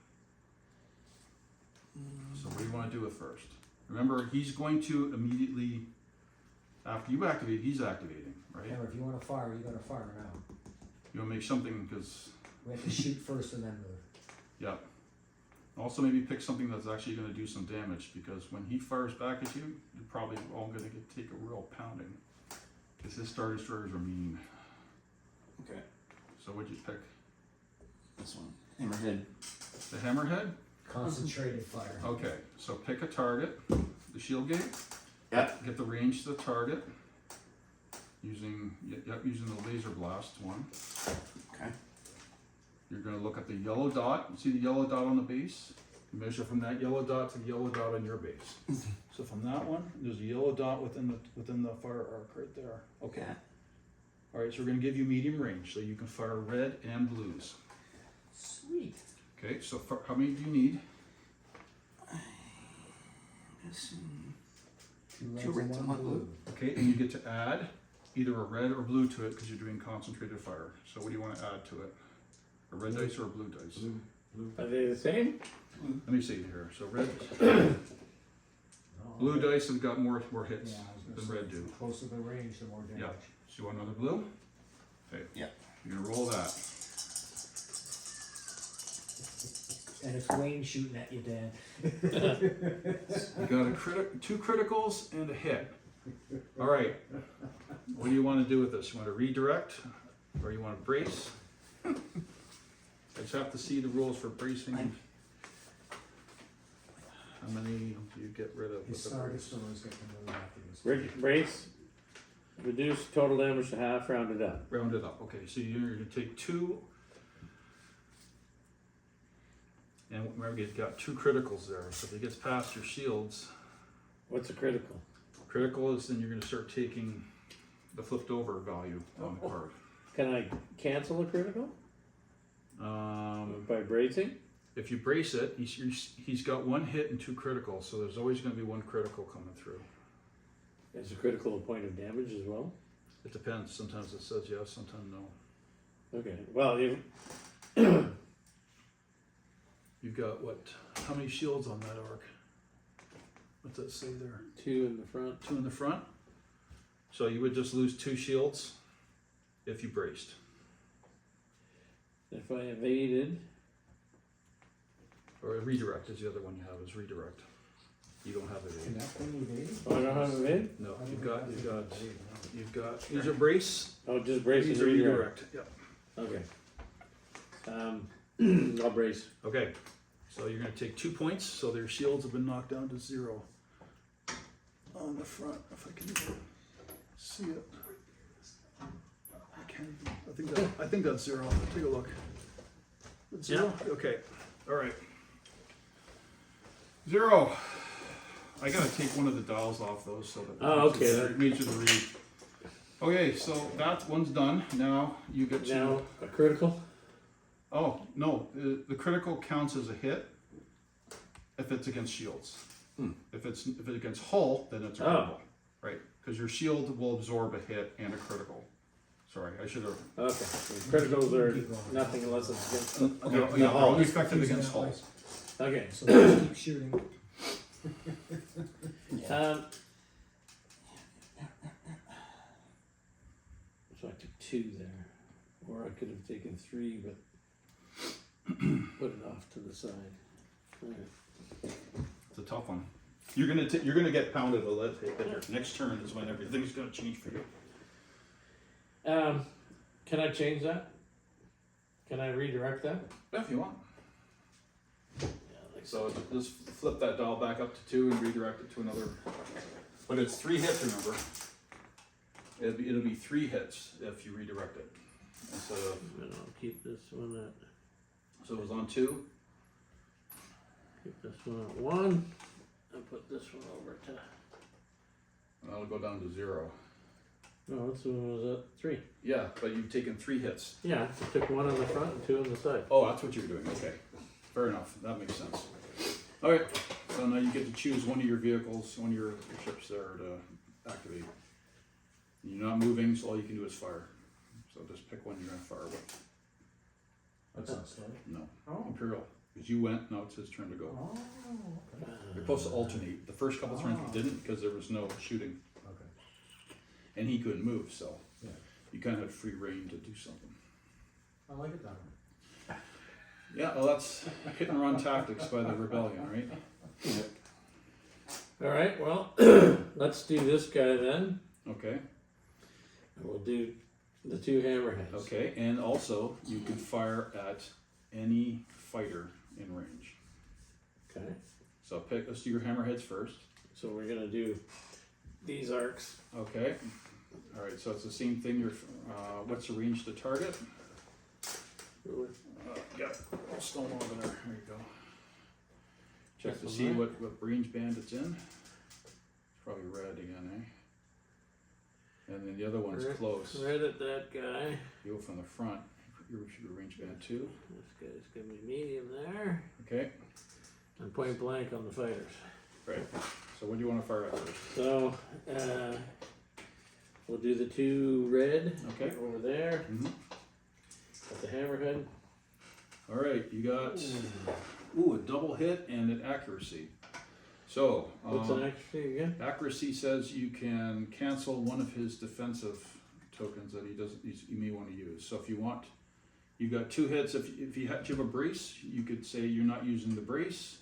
So what do you want to do it first? Remember, he's going to immediately, after you activate, he's activating, right? Hammer, if you wanna fire, you gotta fire now. You want to make something, because, We have to shoot first and then move. yeah. Also maybe pick something that's actually going to do some damage, because when he fires back at you, you're probably all going to take a real pounding. Because his Star Destroyers are mean. Okay. So what'd you pick? This one. Hammerhead. The Hammerhead? Concentrated fire. Okay, so pick a target, the shield gate. Yep. Get the range to the target. Using the laser blast one. Okay. You're going to look at the yellow dot. You see the yellow dot on the base? You measure from that yellow dot to the yellow dot on your base. So from that one, there's a yellow dot within the fire arc right there. Okay. Yeah. All right, so we're going to give you medium range, so you can fire red and blues. Sweet. Okay, so how many do you need? Two reds and one blue. Okay, and you get to add either a red or blue to it because you're doing concentrated fire. So what do you want to add to it? A red dice or a blue dice? Are they the same? Let me see here. So red, Oh, blue dice have got more hits Yeah, I than was gonna red say, do. the closer the range, the more damage. Yeah. So you want another blue? Okay. Yeah. You're gonna roll that. And it's Wayne shooting at you, Dan. You got two criticals and a hit. All right. What do you want to do with this? You want to redirect, or you want to brace? I just have to see the rules for bracing. How many do you get rid of His with the Star brace? Destroyers get to move after this. Brace, reduce total damage to half, rounded up. Round it up. Okay, so you're going to take two. And remember, you've got two criticals there. So if it gets past your shields, What's a critical? critical is then you're going to start taking the flipped over value on the card. Can I cancel a critical by bracing? If you brace it, he's got one hit and two criticals, so there's always going to be one critical coming through. Is a critical a point of damage as well? It depends. Sometimes it says yes, sometimes no. Okay, well, if, You've got what? How many shields on that arc? What's that say there? 2 in the front. 2 in the front. So you would just lose 2 shields if you braced. If I evaded, Or a redirect is the other one you have, is redirect. You don't have it. Can that thing evade? oh, I don't have evade? No, I don't you've think got, that you've thing got, evade, no. you've got, these are brace, Oh, just brace these and are redirect. redirect, yeah. Okay. I'll brace. Okay, so you're gonna take 2 points, so their shields have been knocked down to 0. On the front, if I can even see it. I can't even, I think that's 0. Take a look. That's 0? Okay, alright. 0. I gotta take one of the dials off those so that Oh, okay. it needs you to read. Okay, so that one's done. Now you get to Now, a critical? Oh, no, the critical counts as a hit if it's against shields. If it's against hull, then it's a critical, right? Because your shield will absorb a hit and a critical. Sorry, I should have. Okay, so criticals are nothing unless it's against the Yeah, hull. only effective against hulls. Okay, So just keep shooting. So I took 2 there, or I could have taken 3, but put it off to the side. Alright. It's a tough one. You're gonna get pounded a little bit. Next turn is when everything's gonna change for you. Can I change that? Can I redirect that? If you want. Yeah, like So just flip that dial back up to 2 and redirect it to another. But it's 3 hits, remember. It'll be 3 hits if you redirect it instead of. And I'll keep this one at. So it was on 2. Keep this one at 1. And put this one over to. And that'll go down to 0. No, this one was at 3. Yeah, but you've taken 3 hits. Yeah, I took 1 on the front and 2 on the side. Oh, that's what you're doing. Okay, fair enough. That makes sense. All right. So now you get to choose one of your vehicles, one of your ships there to activate. You're not moving, so all you can do is fire. So just pick one you're gonna fire with. That's not scary. No, Oh. Imperial. Because you went, now it's his turn to go. Oh, okay. You're supposed to alternate. The first couple turns you didn't because there was no shooting. Okay. And he couldn't move, so Yeah. you kind of had free reign to do something. I like it that way. Yeah, well, that's hit and run tactics by the rebellion, right? Alright, well, let's do this guy then. Okay, And we'll do the 2 hammerheads. okay, and also you can fire at any fighter in range. Okay. So let's do your hammerheads first. So we're gonna do these arcs. Okay, all right, so it's the same thing. What's the range to target? Yeah, stone over there. There you go. Check to This see one what range band it's in. It's probably red again, eh? And then the other one's close. Right at that guy. You go from the front. You should be range band 2. This guy's gonna be medium there. Okay, And point blank on the fighters. right. So what do you want to fire at first? So, we'll do the 2 red Okay. over there Mm-hmm. at the hammerhead. All right, you got a double hit and an accuracy. So What's an accuracy again? accuracy says you can cancel one of his defensive tokens that you may want to use. So if you want, you got 2 hits. If you have a brace, you could say you're not using the brace.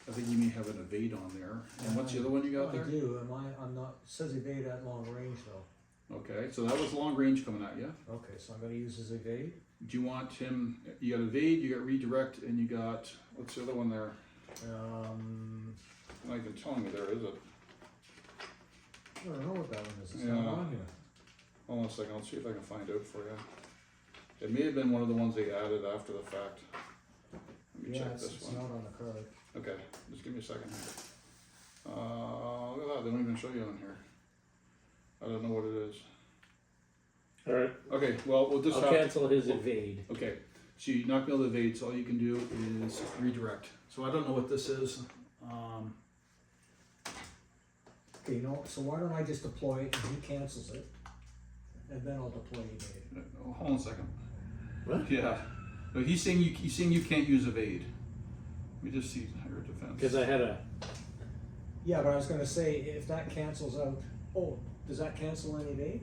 I think you may have an evade on there. And what's the other one you got there? I do. I'm not, it says evade at long range though. Okay, so that was long range coming at you. Okay, so I'm gonna use his evade. Do you want him? You got evade, you got redirect, and you got what's the other one there? Not even telling me there, is it? I don't know what that one is. It's Yeah. not on here. Hold on a second, I'll see if I can find out for you. It may have been one of the ones they added after the fact. Let me Yeah, check it's this one. not on the card. Okay, just give me a second here. Look at that, they don't even show you on here. I don't know what it is. Alright, Okay, well, we'll just I'll cancel his evade. Okay, so you knock me out of the evade, so all you can do is redirect. So I don't know what this is. Okay, you know, so why don't I just deploy it and he cancels it? And then I'll deploy evade. Hold on a second. What? Yeah. No, he's saying you can't use evade. Let me just see your defense. Because I had a. Yeah, but I was gonna say, if that cancels out, oh, does that cancel an evade?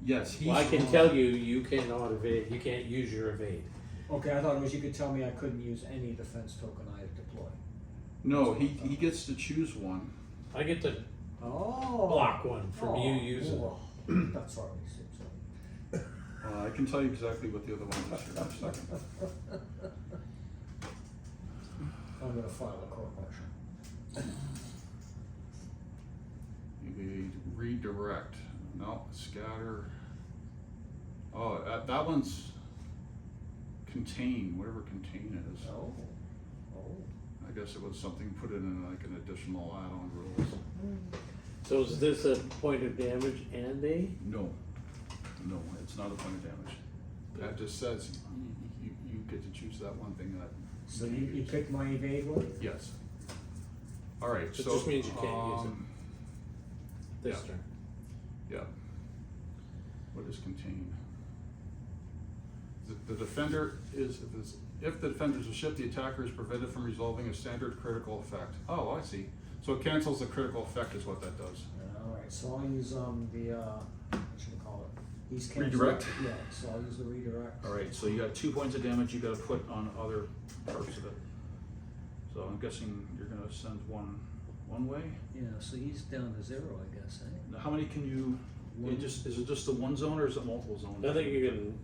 Yes, he's. Well, I can tell you, you cannot evade. You can't use your evade. Okay, I thought it was you could tell me I couldn't use any defense token I deploy. No, he gets to choose one. I get to Oh. block one from you using. Oh. That's already seems like. I can tell you exactly what the other one is here in a second. I'm gonna file a court martial. Evade, redirect. No, scatter. Oh, that one's contain, whatever contain is. Oh. Oh. I guess it was something put in like an additional add-on rules. So is this a point of damage and a? No, it's not a point of damage. That just says you get to choose that one thing that, So you pick my evade one? yes. All right, It so. just means you can't use it. This yeah. turn. Yeah. What is contained? The defender is, if the defender is a ship, the attacker is prevented from resolving a standard critical effect. Oh, I see. So it cancels the critical effect is what that does. Alright, so I'll use, what should I call it? He's canceled. Redirect? Yeah, so I'll use the redirect. All right, so you got 2 points of damage you gotta put on other parts of it. So I'm guessing you're gonna send one way? Yeah, so he's down to 0, I guess, eh? Now, how many can you, is it just the one zone or is it multiple zones? I think you can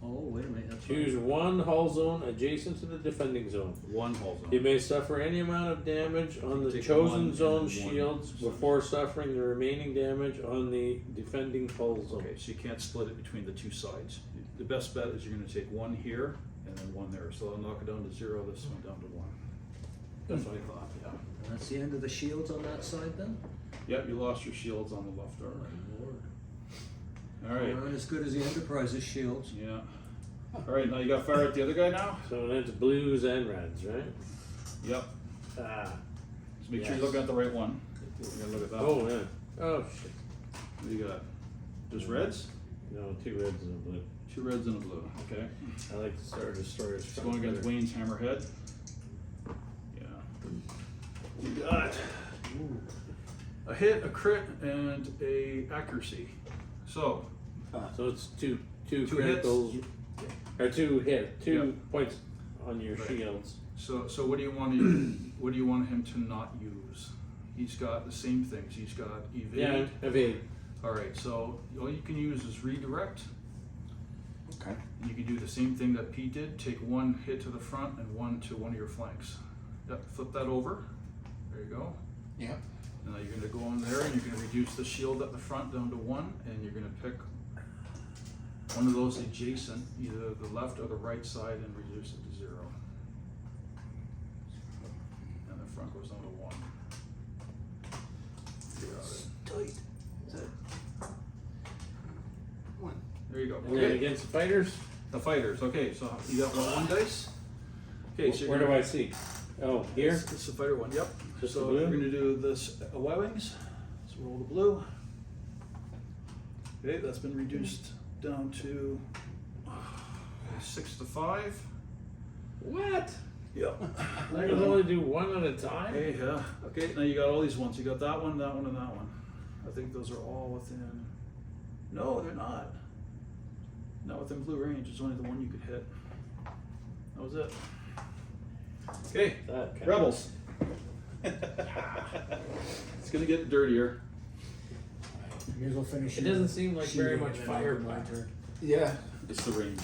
Oh, wait a minute, that's choose right. one hull zone adjacent to the defending zone. One hull zone. You may suffer any amount of damage on the Take chosen one zone and one. shields before suffering the remaining damage on the defending hull zone. Okay, so you can't split it between the two sides. The best bet is you're gonna take one here and then one there. So I'll knock it down to 0, this one down to 1. That's what I thought, yeah. And that's the end of the shields on that side then? Yep, you lost your shields on the left arm. My lord. All right, Aren't as good as the Enterprise's shields. yeah. All right, now you got fire at the other guy now? So that's blues and reds, right? Yep. Ah. So make sure Yes. you're looking at the right one. You're gonna look at that. Oh, yeah. Oh, shit. What do you got? Just reds? No, 2 reds and a blue. 2 reds and a blue, okay. I like to start a story. It's going against Wayne's Hammerhead. Yeah. You got a hit, a crit, and a accuracy. So, So it's two Two criticals, hits. or two Yeah. points on your Right. shields. so what do you want him to not use? He's got the same things. He's got evade. Yeah, evade. All right, so all you can use is redirect. Okay. You can do the same thing that Pete did. Take one hit to the front and one to one of your flanks. Yep, flip that over. There you go. Yeah. And now you're gonna go on there and you're gonna reduce the shield at the front down to 1, and you're gonna pick one of those adjacent, either the left or the right side, and reduce it to 0. And the front goes down to 1. You got it. Tight. Is that 1? There you go. And then Okay, against the fighters, the fighters. Okay, so you got one dice. Okay, so where do I see? Oh, here? It's the fighter one. Yep. Just So the blue? we're gonna do this Y-wings. Let's roll the blue. Okay, that's been reduced down to 6 to 5. What? Yep. I can only do one at a time? Okay, yeah. Okay, now you got all these ones. You got that one, and that one. I think those are all within. No, they're not. Not within blue range. It's only the one you could hit. That was it. Okay, That kind of- rebels. It's gonna get dirtier. Here's we'll finish. It your doesn't seem like very shooting much and then I'll do my firepower. turn. Yeah. It's the range.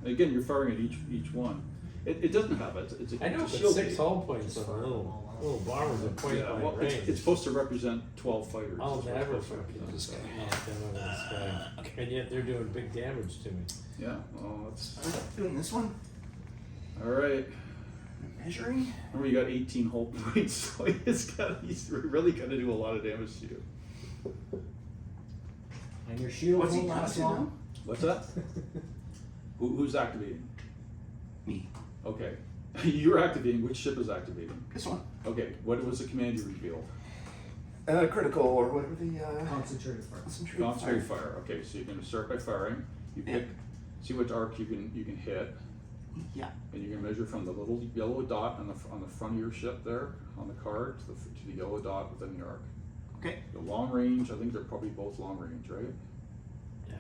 And again, you're firing at each one. It doesn't have it. It's a I know, it's a but shield 6 gate. hull points on a little bombers at point Yeah, blank well, range. it's supposed to represent 12 fighters. I'll That's what it's never supposed to fucking represent. This guy. knock them out of the sky. And yet they're doing big damage to me. Yeah, well, that's Are we doing this one? all right. Measuring? Remember, you got 18 hull points, so he's really gonna do a lot of damage to you. And your shield What's he won't last costing now? long. What's that? Who's activating? Me. Okay, you're activating. Which ship is activating? This one. Okay, what was the command you revealed? Critical or whatever the Concentrated fire. concentrated Concentrated fire. Okay, so you're gonna start by firing. You Yeah. pick, see what arc you can hit. Yeah. And you can measure from the little yellow dot on the front of your ship there on the card to the yellow dot within the arc. Okay. The long range, I think they're probably both long range, right? Yeah.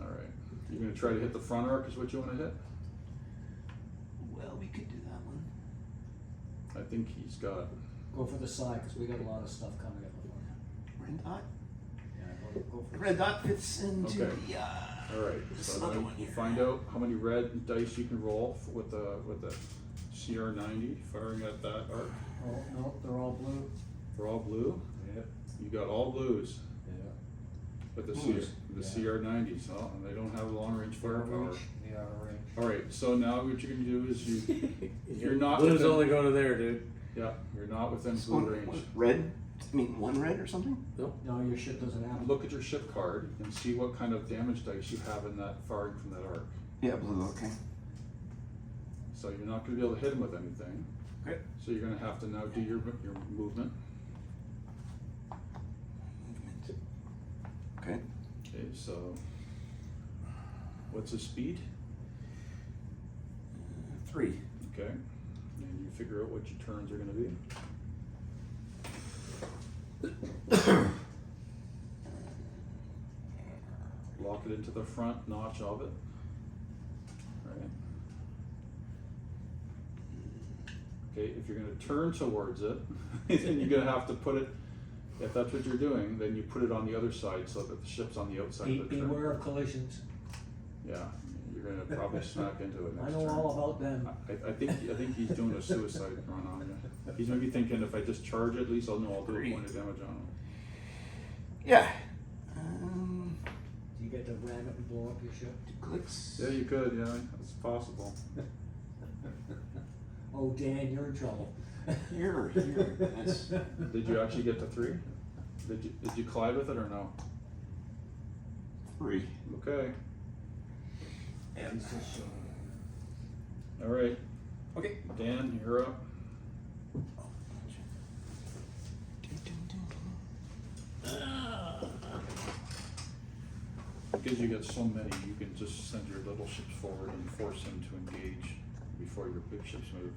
All right. You're gonna try to hit the front arc is what you want to hit? Well, we could do that one. I think he's got, Go for the side, cause we got a lot of stuff coming up before. Red dot. Yeah, go for The the red dot fits into Okay. the. all right. This So other now one you here. find out how many red dice you can roll with the CR90 firing at that arc. Oh, no, they're all blue. They're all blue. Yep. You got all blues Yeah. with the Blues. CR90s, oh, and they don't have long range firepower. Yeah, range. All right. So now what you're gonna do is you're not Blue's within- only going to there, dude. Yeah, you're not within This blue one, range. red. I mean, one red or something? Nope. No, your ship doesn't have. Look at your ship card and see what kind of damage dice you have in that firing from that arc. Yeah, blue, okay. So you're not gonna be able to hit him with anything. Okay. So you're gonna have to now do your movement. Okay. Okay, so what's his speed? 3. Okay, and you figure out what your turns are gonna be. Lock it into the front notch of it. Right. Okay, if you're gonna turn towards it, then you're gonna have to put it, if that's what you're doing, then you put it on the other side so that the ship's on the outside of the turn. Beware of collisions. Yeah, you're gonna probably smack into it I next know turn. all about them. I think he's doing a suicide run on you. He's maybe thinking if I just charge it, at least I'll know I'll do a point of damage on him. Yeah. Do you get to ram it and blow up your ship? Clicks. Yeah, you could, yeah, it's possible. Oh, Dan, you're in trouble. Here. That's Did you actually get to 3? Did you collide with it or no? 3. Okay, And He's just showing. alright, okay. Dan, you're up. Because you got so many, you can just send your little ships forward and force them to engage before your big ships move.